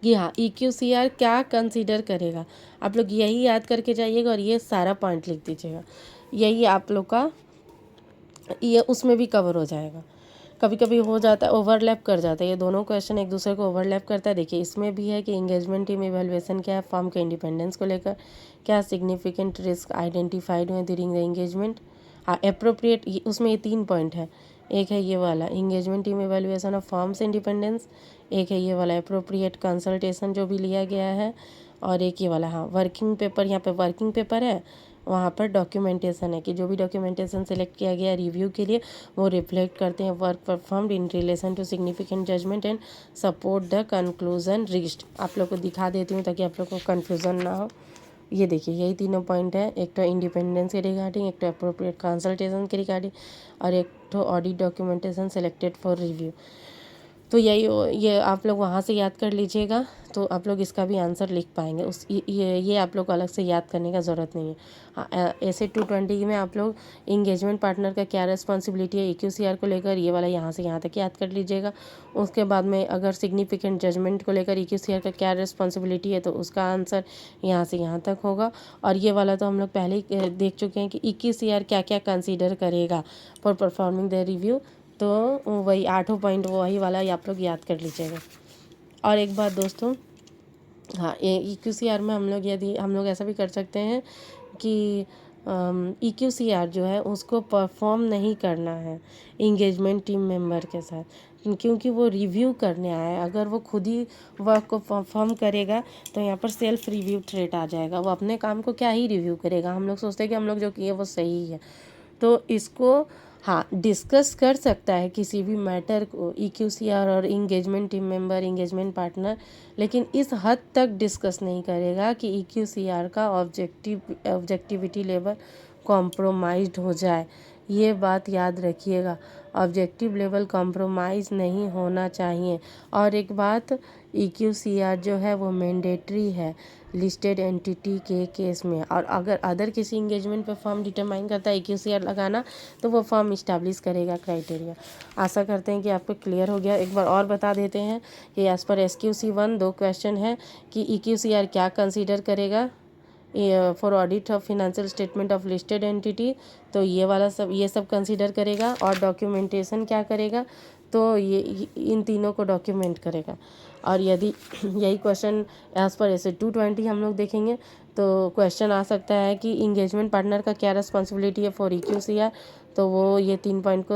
कि हाँ EQCR क्या कंसीडर करेगा, आप लोग यही याद करके जाइएगा और ये सारा पॉइंट लिख दीजिएगा। यही आप लोग का ये उसमें भी कवर हो जाएगा। कभी कभी हो जाता है ओवरलैप कर जाता है, ये दोनों क्वेश्चन एक दूसरे को ओवरलैप करता है। देखिए इसमें भी है कि इंगेजमेंट टीम इवैल्यूएशन क्या है, फर्म के इंडिपेंडेंस को लेकर क्या सिग्निफिकेंट रिस्क आइडेंटिफाइड हुए ड्यूरिंग द इंगेजमेंट। हाँ, अप्रोप्रिएट उसमें ये 3 पॉइंट है। एक है ये वाला engagement team evaluation of firms independence, एक है ये वाला अप्रोप्रिएट कंसल्टेशन जो भी लिया गया है, और एक ये वाला हाँ वर्किंग पेपर, यहाँ पे वर्किंग पेपर है, वहाँ पर डॉक्यूमेंटेशन है कि जो भी डॉक्यूमेंटेशन सेलेक्ट किया गया रिव्यू के लिए वो रिफ्लेक्ट करते हैं work performed in relation to significant judgement and support the conclusion reached. आप लोग को दिखा देती हूँ ताकि आप लोग को कन्फ्यूज़न ना हो। ये देखिए यही तीनों पॉइंट है, एक तो इंडिपेंडेंस के रिगार्डिंग, एक तो अप्रोप्रिएट कंसल्टेशन के रिगार्डिंग, और एक तो audit documentation selected for review. तो ये आप लोग वहाँ से याद कर लीजिएगा तो आप लोग इसका भी आंसर लिख पाएंगे। ये आप लोग को अलग से याद करने का ज़रूरत नहीं है। हाँ, ऐसे 220 में आप लोग इंगेजमेंट पार्टनर का क्या रिस्पॉन्सिबिलिटी है EQCR को लेकर, ये वाला यहाँ से यहाँ तक याद कर लीजिएगा। उसके बाद में अगर सिग्निफिकेंट जजमेंट को लेकर EQCR का क्या रिस्पॉन्सिबिलिटी है तो उसका आंसर यहाँ से यहाँ तक होगा। और ये वाला तो हम लोग पहले ही देख चुके हैं कि EQCR क्या क्या कंसिडर करेगा फॉर परफॉर्मिंग द रिव्यू, तो वही 8 पॉइंट वही वाला आप लोग याद कर लीजिएगा। और एक बात दोस्तों, हाँ EQCR में हम लोग ऐसा भी कर सकते हैं कि EQCR जो है उसको परफॉर्म नहीं करना है इंगेजमेंट टीम मेंबर के साथ, क्योंकि वो रिव्यू करने आया है। अगर वो खुद ही वर्क को परफॉर्म करेगा तो यहाँ पर सेल्फ रिव्यू ट्रेट आ जाएगा, वो अपने काम को क्या ही रिव्यू करेगा। हम लोग सोचते हैं कि हम लोग जो किए वो सही है, तो इसको हाँ डिस्कस कर सकता है किसी भी मैटर को EQCR और engagement team member engagement partner, लेकिन इस हद तक डिस्कस नहीं करेगा कि EQCR का ऑब्जेक्टिविटी लेवल कॉम्प्रोमाइज्ड हो जाए। ये बात याद रखिएगा, ऑब्जेक्टिव लेवल कॉम्प्रोमाइज़ नहीं होना चाहिए। और एक बात, EQCR जो है वो मैंडेटरी है लिस्टेड एंटिटी के केस में, और अगर अदर किसी इंगेजमेंट पे फर्म डिटरमाइन करता है EQCR लगाना तो वो फर्म इस्टेब्लिश करेगा क्राइटेरिया। आशा करते हैं कि आपको क्लियर हो गया। एक बार और बता देते हैं कि एज़ पर SQC1 2 क्वेश्चन है कि EQCR क्या कंसीडर करेगा for audit of financial statement of listed entity, तो ये सब कंसीडर करेगा। और डॉक्यूमेंटेशन क्या करेगा, तो ये इन तीनों को डॉक्यूमेंट करेगा। और यदि यही क्वेश्चन एज पर ऐसे 220 हम लोग देखेंगे तो क्वेश्चन आ सकता है कि इंगेजमेंट पार्टनर का क्या रिस्पॉन्सिबिलिटी है फॉर EQCR, तो वो ये 3 पॉइंट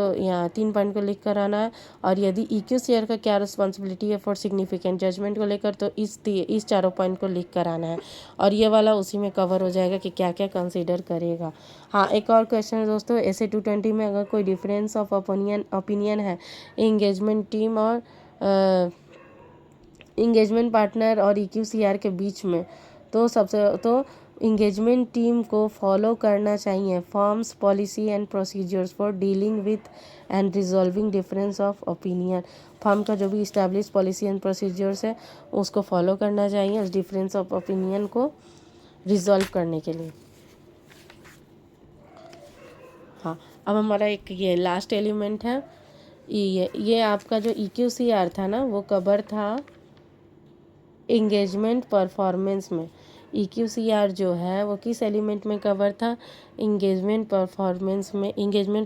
को लिख कर आना है। और यदि EQCR का क्या रिस्पॉन्सिबिलिटी है फॉर सिग्निफिकेंट जजमेंट को लेकर, तो इस चारों पॉइंट को लिख कर आना है। और ये वाला उसी में कवर हो जाएगा कि क्या क्या कंसीडर करेगा। हाँ, एक और क्वेश्चन है दोस्तों, ऐसे 220 में अगर कोई डिफरेंस ऑफ ओपिनियन है इंगेजमेंट टीम और इंगेजमेंट पार्टनर और EQCR के बीच में, तो इंगेजमेंट टीम को फॉलो करना चाहिए forms policy and procedures for dealing with and resolving difference of opinion. Form का जो भी इस्टेब्लिश पॉलिसी एंड प्रोसीजर्स है उसको फॉलो करना चाहिए उस डिफरेंस ऑफ ओपिनियन को रिजॉल्व करने के लिए। हाँ, अब हमारा एक ये लास्ट एलिमेंट है, ये आपका जो EQCR था ना वो कवर था इंगेजमेंट परफॉर्मेंस में। EQCR जो है वो किस एलिमेंट में कवर था? इंगेजमेंट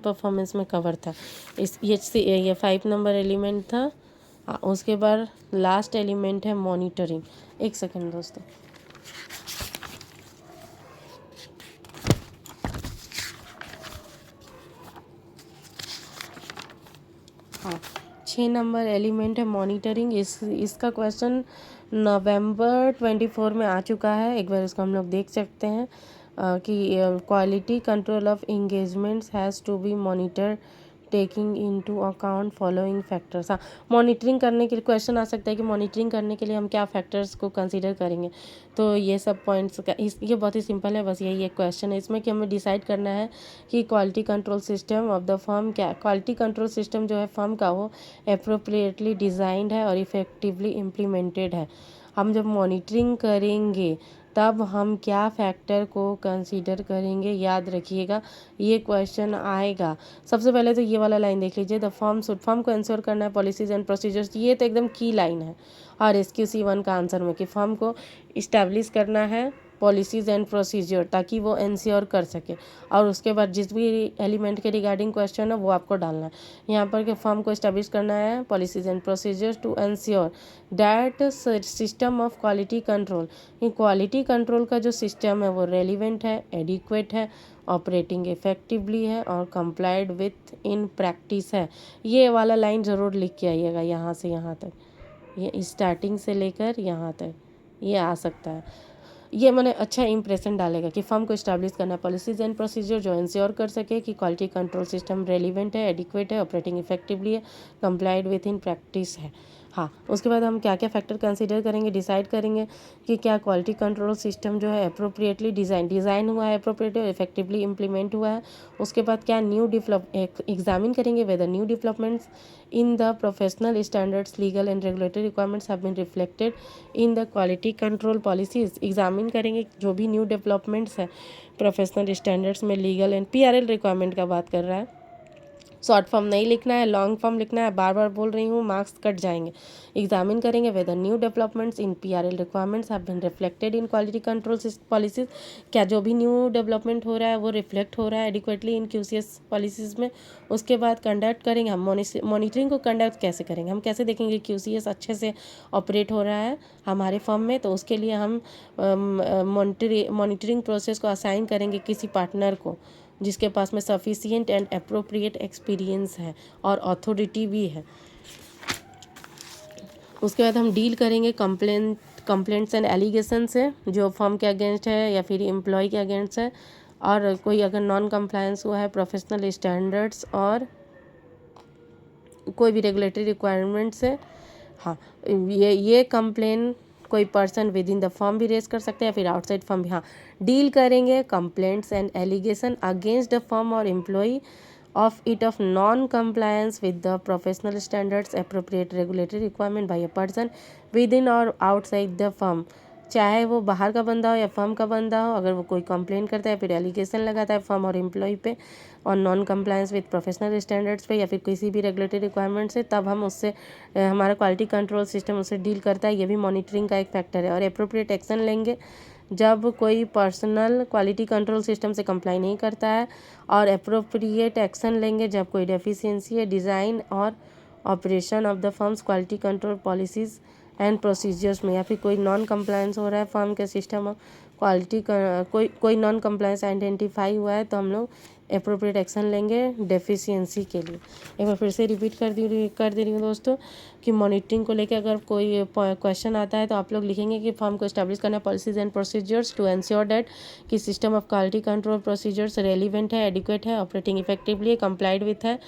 परफॉर्मेंस में कवर था। ये 5 नंबर एलिमेंट था। उसके बाद लास्ट एलिमेंट है मॉनिटरिंग। एक सेकेंड दोस्तों। हाँ, 6 नंबर एलिमेंट है मॉनिटरिंग। इसका क्वेश्चन नवंबर 24 में आ चुका है, एक बार इसको हम लोग देख सकते हैं कि quality control of engagements has to be monitor taking into account following factors. हाँ, मॉनिटरिंग करने के लिए क्वेश्चन आ सकता है कि मॉनिटरिंग करने के लिए हम क्या फैक्टर्स को कंसीडर करेंगे। तो ये सब पॉइंट्स ये बहुत ही सिंपल है, बस यही एक क्वेश्चन है इसमें कि हमें डिसाइड करना है कि quality control system of the firm क्या, क्वालिटी कंट्रोल सिस्टम जो है फर्म का वो अप्रोप्रिएटली डिज़ाइंड है और इफ़ेक्टिवली इम्प्लीमेंटेड है। हम जब मॉनिटरिंग करेंगे तब हम क्या फैक्टर को कंसीडर करेंगे, याद रखिएगा ये क्वेश्चन आएगा। सबसे पहले तो ये वाला लाइन देख लीजिए, द फर्म को इंश्योर करना है पॉलिसीज एंड प्रोसीजर्स। ये तो एकदम की लाइन है और SQC1 का आंसर में कि फर्म को इस्टेब्लिश करना है पॉलिसीज़ एंड प्रोसीजर ताकि वो इंश्योर कर सके। और उसके बाद जिस भी एलिमेंट के रिगार्डिंग क्वेश्चन है वो आपको डालना है यहाँ पर कि फर्म को इस्टेब्लिश करना है policies and procedures to ensure that system of quality control. ये क्वालिटी कंट्रोल का जो सिस्टम है वो रेलिवेंट है, एडिक्वेट है, ऑपरेटिंग इफेक्टिवली है और कंप्लाइड विथ इन प्रैक्टिस है। ये वाला लाइन ज़रूर लिख के आइएगा यहाँ से यहाँ तक, ये स्टार्टिंग से लेकर यहाँ तक ये आ सकता है। ये मैंने अच्छा इंप्रेशन डालेगा कि फर्म को इस्टेब्लिश करना है पॉलिसीज एंड प्रोसीजर जो इंश्योर कर सके कि क्वालिटी कंट्रोल सिस्टम रेलिवेंट है, एडिक्वेट है, ऑपरेटिंग इफेक्टिवली है, कंप्लाइड विथ इन प्रैक्टिस है। हाँ, उसके बाद हम क्या क्या फैक्टर कंसीडर करेंगे, डिसाइड करेंगे कि क्या क्वालिटी कंट्रोल सिस्टम जो है अप्रोप्रिएटली डिज़ाइन हुआ है, अप्रोप्रिएटली और इफेक्टिवली इम्प्लीमेंट हुआ है। उसके बाद क्या न्यू एग्जामिन करेंगे whether new developments in the professional standards, legal and regulatory requirements have been reflected in the quality control policies। Examine करेंगे जो भी न्यू डेवलपमेंट्स है प्रोफेशनल स्टैंडर्ड्स में, लीगल एंड PRL रिक्वायरमेंट का बात कर रहा है। शॉर्ट फॉर्म नहीं लिखना है, लॉन्ग फॉर्म लिखना है, बार बार बोल रही हूँ मार्क्स कट जाएंगे। एग्जामिन करेंगे whether new developments in PRL requirements have been reflected in quality control policies. क्या जो भी न्यू डेवलपमेंट हो रहा है वो रिफ्लेक्ट हो रहा है एडिक्वेटली इन QCS पॉलिसीज में। उसके बाद कंडक्ट करेंगे हम मॉनिटरिंग को कंडक्ट कैसे करेंगे, हम कैसे देखेंगे QCS अच्छे से ऑपरेट हो रहा है हमारे फर्म में। तो उसके लिए हम मॉनिटरिंग प्रोसेस को असाइन करेंगे किसी पार्टनर को जिसके पास में सफिशिएंट एंड अप्रोप्रिएट एक्सपीरियंस है और अथॉरिटी भी है। उसके बाद हम डील करेंगे कंप्लेंट्स एंड एलिगेशन से जो फर्म के अगेंस्ट है या फिर एम्प्लॉय के अगेंस्ट है, और कोई अगर नॉन कंप्लायंस हुआ है प्रोफेशनल स्टैंडर्ड्स और कोई भी रेगुलेटरी रिक्वायरमेंट से। हाँ, ये कंप्लेन कोई person with in the firm भी रेज कर सकते हैं या फिर आउटसाइड फर्म भी। हाँ, डील करेंगे complaints and allegation against the firm और employ of non-compliance with the professional standards, appropriate regulatory requirement by a person within or outside the firm। चाहे वो बाहर का बंदा हो या फर्म का बंदा हो, अगर वो कोई कंप्लेन करता है फिर एलिगेशन लगाता है फर्म और एम्प्लॉय पे और non compliance with professional standards पे या फिर किसी भी रेगुलेटरी रिक्वायरमेंट से, तब हम उससे हमारा क्वालिटी कंट्रोल सिस्टम उससे डील करता है। ये भी मॉनिटरिंग का एक फैक्टर है। और अप्रोप्रिएट एक्शन लेंगे जब कोई पर्सनल क्वालिटी कंट्रोल सिस्टम से कंप्लाई नहीं करता है, और अप्रोप्रिएट एक्शन लेंगे जब कोई डेफिशिएंसी है डिज़ाइन और operation of the firms quality control policies and procedures में, या फिर कोई नॉन कंप्लायंस हो रहा है फर्म के सिस्टम ऑफ क्वालिटी कोई नॉन कंप्लायंस आइडेंटिफाई हुआ है तो हम लोग अप्रोप्रिएट एक्शन लेंगे डेफिशिएंसी के लिए। एक बार फिर से रिपीट कर दे रही हूँ दोस्तों कि मॉनिटरिंग को लेकर अगर कोई क्वेश्चन आता है तो आप लोग लिखेंगे कि फर्म को इस्टेब्लिश करना policies and procedures to ensure that कि system of quality control procedures relevant है, एडिक्वेट है, ऑपरेटिंग इफेक्टिवली, कंप्लाइड विथ है,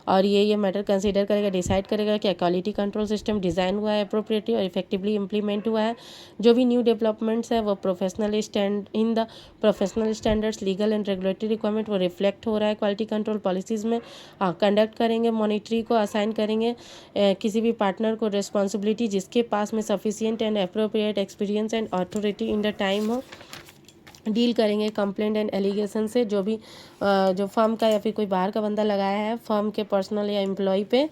और ये मैटर कंसीडर करेगा, डिसाइड करेगा कि क्वालिटी कंट्रोल सिस्टम डिज़ाइन हुआ है अप्रोप्रिएटली और इफेक्टिवली इम्प्लीमेंट हुआ है। जो भी न्यू डेवलपमेंट्स है वो professional standards, legal and regulatory requirement वो रिफ्लेक्ट हो रहा है क्वालिटी कंट्रोल पॉलिसीज़ में। कंडक्ट करेंगे, मॉनिटरी को असाइन करेंगे किसी भी पार्टनर को रिस्पॉन्सिबिलिटी जिसके पास में sufficient and appropriate experience and authority in the time हो। डील करेंगे कंप्लेंट एंड एलिगेशन से, जो भी जो फर्म का या फिर कोई बाहर का बंदा लगाया है फर्म के पर्सनल या एम्प्लॉय पे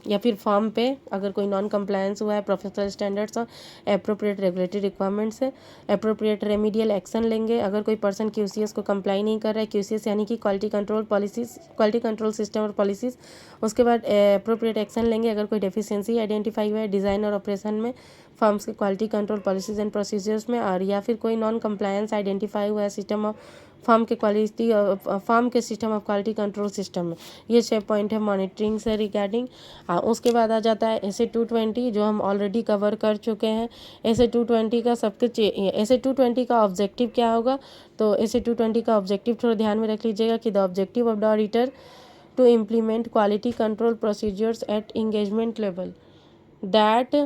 या फिर फर्म पे, अगर कोई नॉन कंप्लायंस हुआ है प्रोफेशनल स्टैंडर्ड्स और एप्रोप्रिएट रेगुलेटरी रिक्वायरमेंट से। एप्रोप्रिएट रेमीडियल एक्शन लेंगे अगर कोई पर्सन QCS को कंप्लाई नहीं कर रहा है, QCS यानी कि क्वालिटी कंट्रोल सिस्टम और पॉलिसीज़। उसके बाद एप्रोप्रिएट एक्शन लेंगे अगर कोई डेफिशिएंसी आइडेंटिफाई हुआ है डिज़ाइन और ऑपरेशन में फर्म्स के quality control policies and procedures में, और या फिर कोई नॉन कंप्लायंस आइडेंटिफाई हुआ है सिस्टम ऑफ फर्म के system of quality control system में। ये 6 पॉइंट है मॉनिटरिंग से रिगार्डिंग। उसके बाद आ जाता है SA 220 जो हम ऑलरेडी कवर कर चुके हैं। SA 220 का SA 220 का ऑब्जेक्टिव क्या होगा, तो SA 220 का ऑब्जेक्टिव थोड़ा ध्यान में रख लीजिएगा कि the objective of the auditor to implement quality control procedures at engagement level that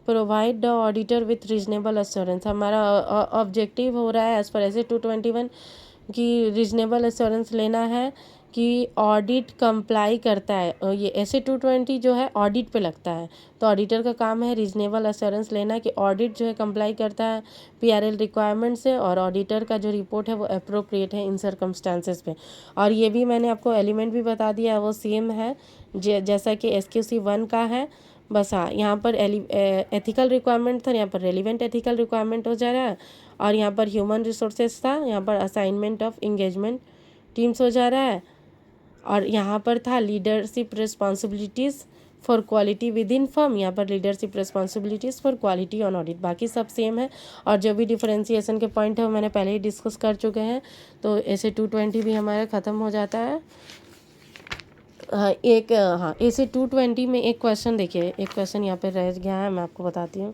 provide the auditor with reasonable assurance. हमारा ऑब्जेक्टिव हो रहा है एज पर SA 221 कि रीजनेबल एश्योरेंस लेना है कि ऑडिट कंप्लाई करता है। और ये SA 220 जो है ऑडिट पे लगता है, तो ऑडिटर का काम है रीजनेबल एश्योरेंस लेना कि ऑडिट जो है कंप्लाई करता है PRL रिक्वायरमेंट से, और ऑडिटर का जो रिपोर्ट है वो अप्रोप्रिएट है इन सर्कमस्टांसेस पे। और ये भी मैंने आपको एलिमेंट भी बता दिया है, वो सेम है जैसा कि SQC 1 का है। बस हाँ, यहाँ पर एथिकल रिक्वायरमेंट था, यहाँ पर रेलिवेंट एथिकल रिक्वायरमेंट हो जा रहा है, और यहाँ पर ह्यूमन रिसोर्सेज था, यहाँ पर असाइनमेंट ऑफ इंगेजमेंट टीम्स हो जा रहा है, और यहाँ पर था leadership responsibilities for quality with in firm, यहाँ पर leadership responsibilities for quality on audit. बाकी सब सेम है, और जो भी डिफरेंशिएशन के पॉइंट है वो मैंने पहले ही डिस्कस कर चुके हैं। तो ऐसे 220 भी हमारा ख़त्म हो जाता है। हाँ ऐसे 220 में एक क्वेश्चन देखिए, एक क्वेश्चन यहाँ पे रह गया है, मैं आपको बताती हूँ।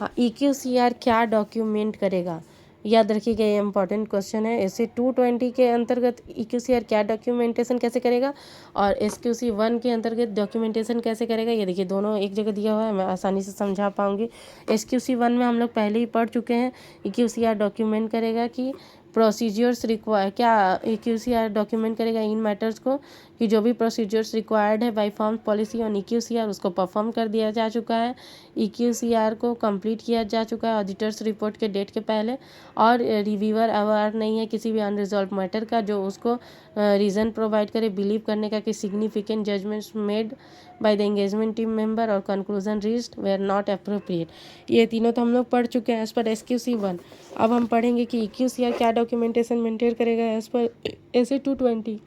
हाँ, EQCR क्या डॉक्यूमेंट करेगा, याद रखिएगा ये इंपॉर्टेंट क्वेश्चन है। ऐसे 220 के अंतर्गत EQCR क्या डॉक्यूमेंटेशन कैसे करेगा और SQC 1 के अंतर्गत डॉक्यूमेंटेशन कैसे करेगा, ये देखिए दोनों एक जगह दिया हुआ है, मैं आसानी से समझा पाऊँगी। SQC 1 में हम लोग पहले ही पढ़ चुके हैं। EQCR डॉक्यूमेंट करेगा कि प्रोसीजर्स रिक्वायर, क्या EQCR डॉक्यूमेंट करेगा इन मैटर्स को कि जो भी प्रोसीजर्स रिक्वायर्ड है by firm policy on EQCR उसको परफॉर्म कर दिया जा चुका है, EQCR को कंप्लीट किया जा चुका है ऑडिटर्स रिपोर्ट के डेट के पहले, और रिव्यूअर अवेयर नहीं है किसी भी अनरिजॉल्व मैटर का जो उसको रीज़न प्रोवाइड करे बिलीव करने का कि significant judgements made by the engagement team member और conclusion reached were not appropriate. ये तीनों तो हम लोग पढ़ चुके हैं एज पर SQC 1। अब हम पढ़ेंगे कि EQCR क्या डॉक्यूमेंटेशन मेंटेन करेगा एज पर SA 220।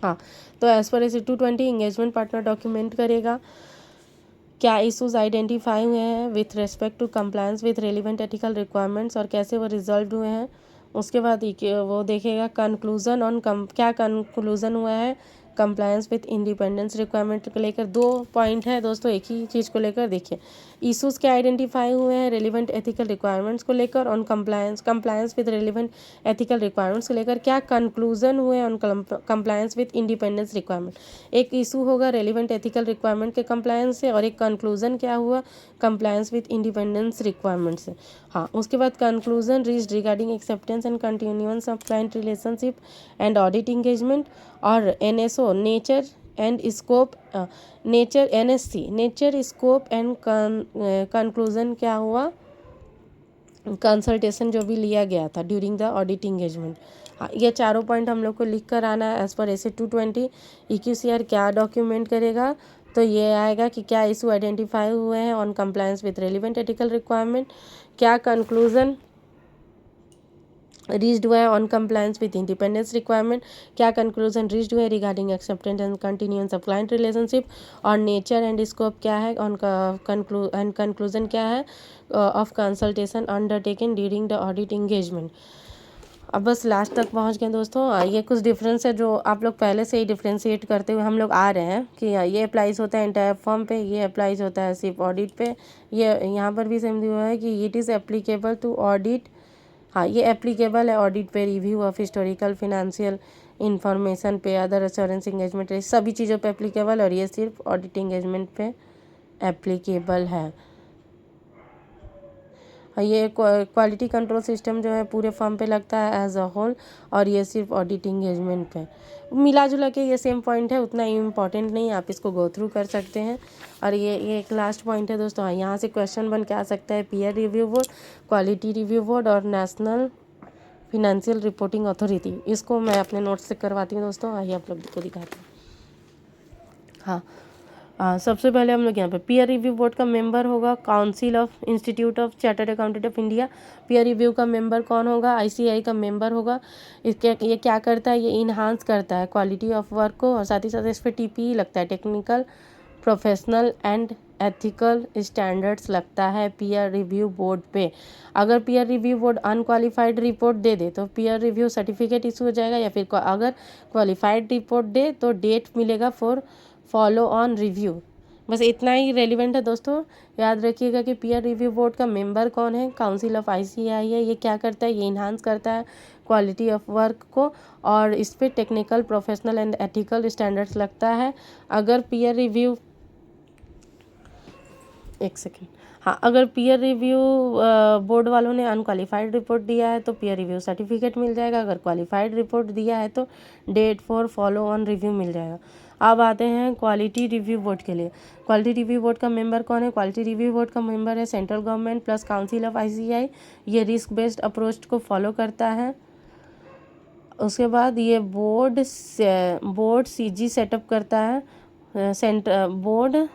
हाँ, तो as per SA 220 engagement partner document करेगा क्या इशूज़ आइडेंटिफाई हुए हैं with respect to compliance with relevant ethical requirements और कैसे वो रिजॉल्व हुए हैं। उसके बाद वो देखेगा कंक्लूज़न ऑन क्या कंक्लूज़न हुआ है कंप्लायंस विथ इंडिपेंडेंस रिक्वायरमेंट को लेकर। 2 पॉइंट है दोस्तों एक ही चीज़ को लेकर। देखिए इशूज़ क्या आइडेंटिफाई हुए हैं रेलिवेंट एथिकल रिक्वायरमेंट्स को लेकर, on compliance with relevant ethical requirements को लेकर क्या कंक्लूजन हुए on compliance with independence requirement. एक इशू होगा रेलिवेंट एथिकल रिक्वायरमेंट के कंप्लायंस से, और एक कंक्लूजन क्या हुआ कंप्लायंस विथ इंडिपेंडेंस रिक्वायरमेंट से। हाँ, उसके बाद conclusion reached regarding acceptance and continuance of client relationship and audit engagement, और NSO nature and scope nature scope and conclusion क्या हुआ कंसल्टेशन जो भी लिया गया था ड्यूरिंग द ऑडिट इंगेजमेंट। हाँ, ये चारों पॉइंट हम लोग को लिख कर आना है एज पर SA 220। EQCR क्या डॉक्यूमेंट करेगा, तो ये आएगा कि क्या इशू आइडेंटिफाई हुए हैं on compliance with relevant ethical requirement, क्या कंक्लूजन रीच्ड हुआ है on compliance with independence requirement, क्या कंक्लूजन रीच्ड हुआ है regarding acceptance and continuance of client relationship, और नेचर एंड स्कोप क्या है ऑन कंक्लूजन क्या है of consultation undertaken during the audit engagement. अब बस लास्ट तक पहुंच गए दोस्तों। ये कुछ डिफरेंस है जो आप लोग पहले से ही डिफ्रेंशिएट करते हुए हम लोग आ रहे हैं कि ये अप्लाइज होता है एंटायर फॉर्म पे, ये अप्लाइज होता है सिर्फ ऑडिट पे। ये यहाँ पर भी सेम दिया हुआ है कि it is applicable to audit. हाँ, ये एप्लीकेबल है ऑडिट पे, review of historical financial information पे, अदर एश्योरेंस इंगेजमेंट, सभी चीज़ों पे एप्लीकेबल, और ये सिर्फ ऑडिट इंगेजमेंट पे एप्लीकेबल है। ये क्वालिटी कंट्रोल सिस्टम जो है पूरे फर्म पे लगता है एज अ होल, और ये सिर्फ ऑडिट इंगेजमेंट पे। मिला जुला के ये सेम पॉइंट है, उतना इम्पॉर्टेंट नहीं है, आप इसको गो थ्रू कर सकते हैं। और ये एक लास्ट पॉइंट है दोस्तों। यहाँ से क्वेश्चन बन के आ सकता है peer review board, quality review board और नेशनल फिनेंशियल रिपोर्टिंग अथॉरिटी। इसको मैं अपने नोट्स से करवाती हूँ दोस्तों, आइए आप लोग को दिखाते हैं। हाँ, सबसे पहले हम लोग यहाँ पे पीयर रिव्यू बोर्ड का मेंबर होगा council of institute of chartered accountant of India. Peer review का मेंबर कौन होगा? आईसीएआई का मेंबर होगा। इसके ये क्या करता है? ये इन्हांस करता है क्वालिटी ऑफ वर्क को, और साथ ही साथ इस पर टीपी लगता है, technical professional and ethical standards लगता है पीयर रिव्यू बोर्ड पे। अगर peer review board unqualified report दे दे तो पीयर रिव्यू सर्टिफिकेट इशू हो जाएगा, या फिर अगर क्वालिफाइड रिपोर्ट दे तो डेट मिलेगा फॉर फॉलो ऑन रिव्यू। बस इतना ही रेलिवेंट है दोस्तों। याद रखिएगा कि पीयर रिव्यू बोर्ड का मेंबर कौन है? काउंसिल ऑफ आईसीएआई है। ये क्या करता है? ये इन्हांस करता है क्वालिटी ऑफ वर्क को, और इस पर technical professional and ethical standards लगता है। अगर पीयर रिव्यू एक सेकेंड, हाँ, अगर पीयर रिव्यू बोर्ड वालों ने अनक्वालिफाइड रिपोर्ट दिया है तो पीयर रिव्यू सर्टिफिकेट मिल जाएगा। अगर क्वालिफाइड रिपोर्ट दिया है तो date for follow on review मिल जाएगा। अब आते हैं क्वालिटी रिव्यू बोर्ड के लिए। क्वालिटी रिव्यू बोर्ड का मेंबर कौन है? क्वालिटी रिव्यू बोर्ड का मेंबर है central government plus council of ICAI. ये रिस्क बेस्ड अप्रोच को फॉलो करता है। उसके बाद ये बोर्ड सीजी सेटअप करता है, बोर्ड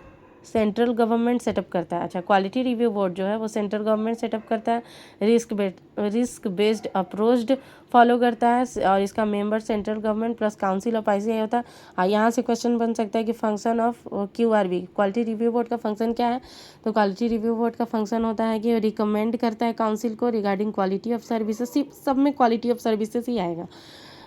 सेंट्रल गवर्नमेंट सेटअप करता है। अच्छा, क्वालिटी रिव्यू बोर्ड जो है वो सेंट्रल गवर्नमेंट सेटअप करता है, रिस्क बेस्ड अप्रोच फॉलो करता है, और इसका member central government plus council of ICAI होता है। हाँ, यहाँ से क्वेश्चन बन सकता है कि function of QRB, quality review board का फंक्शन क्या है? तो क्वालिटी रिव्यू बोर्ड का फंक्शन होता है कि रिकमेंड करता है काउंसिल को रिगार्डिंग क्वालिटी ऑफ सर्विसेज। सब में क्वालिटी ऑफ सर्विसेज ही आएगा।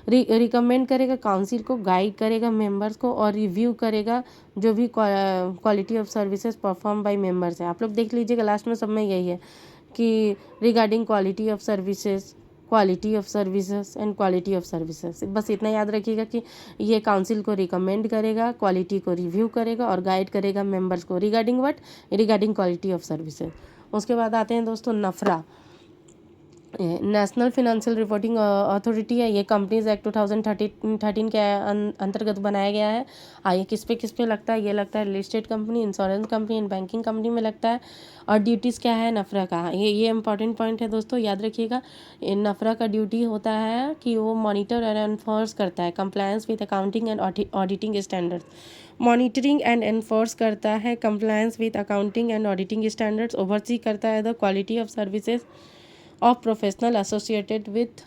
रिकमेंड करेगा काउंसिल को, गाइड करेगा मेंबर्स को, और रिव्यू करेगा जो भी quality of services perform by members है। आप लोग देख लीजिएगा लास्ट में सब में यही है कि regarding quality of services, quality of services and quality of services. बस इतना याद रखिएगा कि ये काउंसिल को रिकमेंड करेगा, क्वालिटी को रिव्यू करेगा और गाइड करेगा मेंबर्स को regarding what? Regarding quality of services. उसके बाद आते हैं दोस्तों नफरा, नेशनल फिनेंशियल रिपोर्टिंग अथॉरिटी है। ये कंपनीज एक्ट 2013 के अंतर्गत बनाया गया है। ये किस पे लगता है? ये लगता है listed company, insurance company and banking company में लगता है। और ड्यूटीज़ क्या है नफरा का? ये इंपॉर्टेंट पॉइंट है दोस्तों, याद रखिएगा। नफरा का ड्यूटी होता है कि वो मॉनिटर एंड एनफोर्स करता है compliance with accounting and auditing standards. Monitoring and enforce करता है compliance with accounting and auditing standards. Oversee करता है the quality of services of professional associated with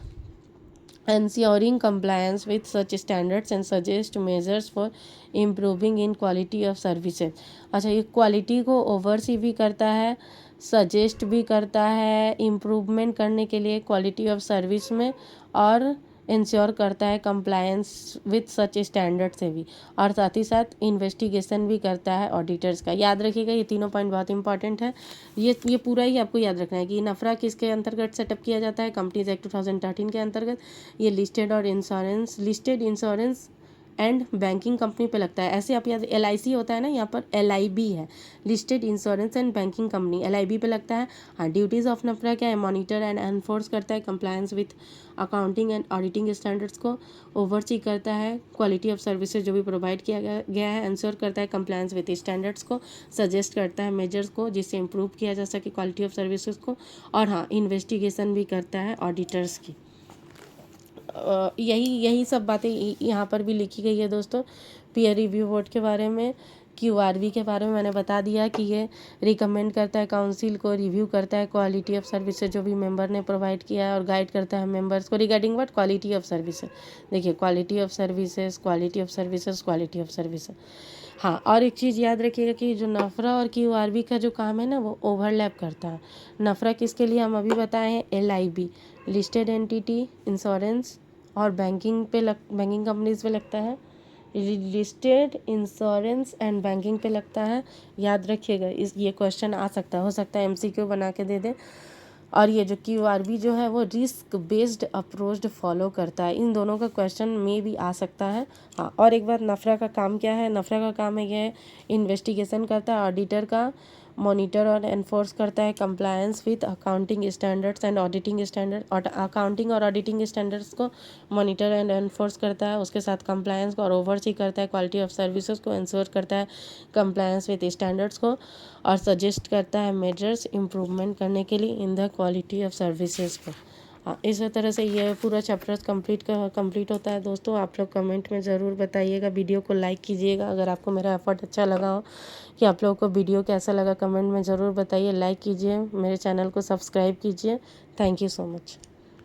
ensuring compliance with such standards and suggest measures for improving in quality of services। अच्छा, ये quality को oversee भी करता है, suggest भी करता है इम्प्रूवमेंट करने के लिए क्वालिटी ऑफ सर्विस में, और इंश्योर करता है कंप्लायंस विथ सच स्टैंडर्ड से भी, और साथ ही साथ इन्वेस्टिगेशन भी करता है ऑडिटर्स का। याद रखिएगा ये तीनों पॉइंट बहुत इंपॉर्टेंट है। ये पूरा ही आपको याद रखना है कि नफरा किसके अंतर्गत सेटअप किया जाता है? कंपनीज एक्ट 2013 के अंतर्गत। ये listed insurance and banking company पे लगता है। ऐसे आप याद, LIC होता है ना, यहाँ पर LIB है, listed insurance and banking company, LIB पे लगता है। हाँ, ड्यूटीज़ ऑफ नफरा क्या है? मॉनिटर एंड एनफोर्स करता है compliance with accounting and auditing standards को, ओवरसी करता है क्वालिटी ऑफ सर्विसेज जो भी प्रोवाइड किया गया है, इंश्योर करता है कंप्लायंस विथ स्टैंडर्ड्स को, सजेस्ट करता है मेजर्स को जिससे इंप्रूव किया जा सके क्वालिटी ऑफ सर्विसेज को, और हाँ, इन्वेस्टिगेशन भी करता है ऑडिटर्स की। यही सब बातें यहाँ पर भी लिखी गई है दोस्तों पीयर रिव्यू बोर्ड के बारे में, QRV के बारे में मैंने बता दिया कि ये रिकमेंड करता है काउंसिल को, रिव्यू करता है क्वालिटी ऑफ सर्विसेज जो भी मेंबर ने प्रोवाइड किया है और गाइड करता है मेंबर्स को regarding what quality of services. देखिए quality of services, quality of services, quality of services. हाँ, और एक चीज़ याद रखिएगा कि जो नफरा और QRV का जो काम है ना वो ओवरलैप करता है। नफरा किसके लिए हम अभी बताए हैं, LIB लिस्टेड एंटिटी, इंश्योरेंस और बैंकिंग कंपनीज पे लगता है। लिस्टेड, इंश्योरेंस एंड बैंकिंग पे लगता है। याद रखिएगा, ये क्वेश्चन आ सकता है, हो सकता है MCQ बना के दे दे। और ये जो QRV जो है वो रिस्क बेस्ड अप्रोच फॉलो करता है। इन दोनों का क्वेश्चन में भी आ सकता है। हाँ, और एक बात, नफरा का काम क्या है? नफरा का काम है ये इन्वेस्टिगेशन करता है, ऑडिटर का मॉनिटर और एनफोर्स करता है compliance with accounting standards and auditing standard, और अकाउंटिंग और ऑडिटिंग स्टैंडर्ड्स को मॉनिटर एंड एनफोर्स करता है, उसके साथ कंप्लायंस को और ओवरसी करता है, क्वालिटी ऑफ सर्विसेज को इंश्योर करता है कंप्लायंस विथ स्टैंडर्ड्स को, और सजेस्ट करता है मेजर्स इम्प्रूवमेंट करने के लिए in the quality of services को। इस तरह से ये पूरा चैप्टर कंप्लीट होता है। दोस्तों आप लोग कमेंट में ज़रूर बताइएगा, वीडियो को लाइक कीजिएगा अगर आपको मेरा एफर्ट अच्छा लगा हो, कि आप लोगों को वीडियो कैसा लगा कमेंट में ज़रूर बताइए, लाइक कीजिए, मेरे चैनल को सब्सक्राइब कीजिए। Thank you so much.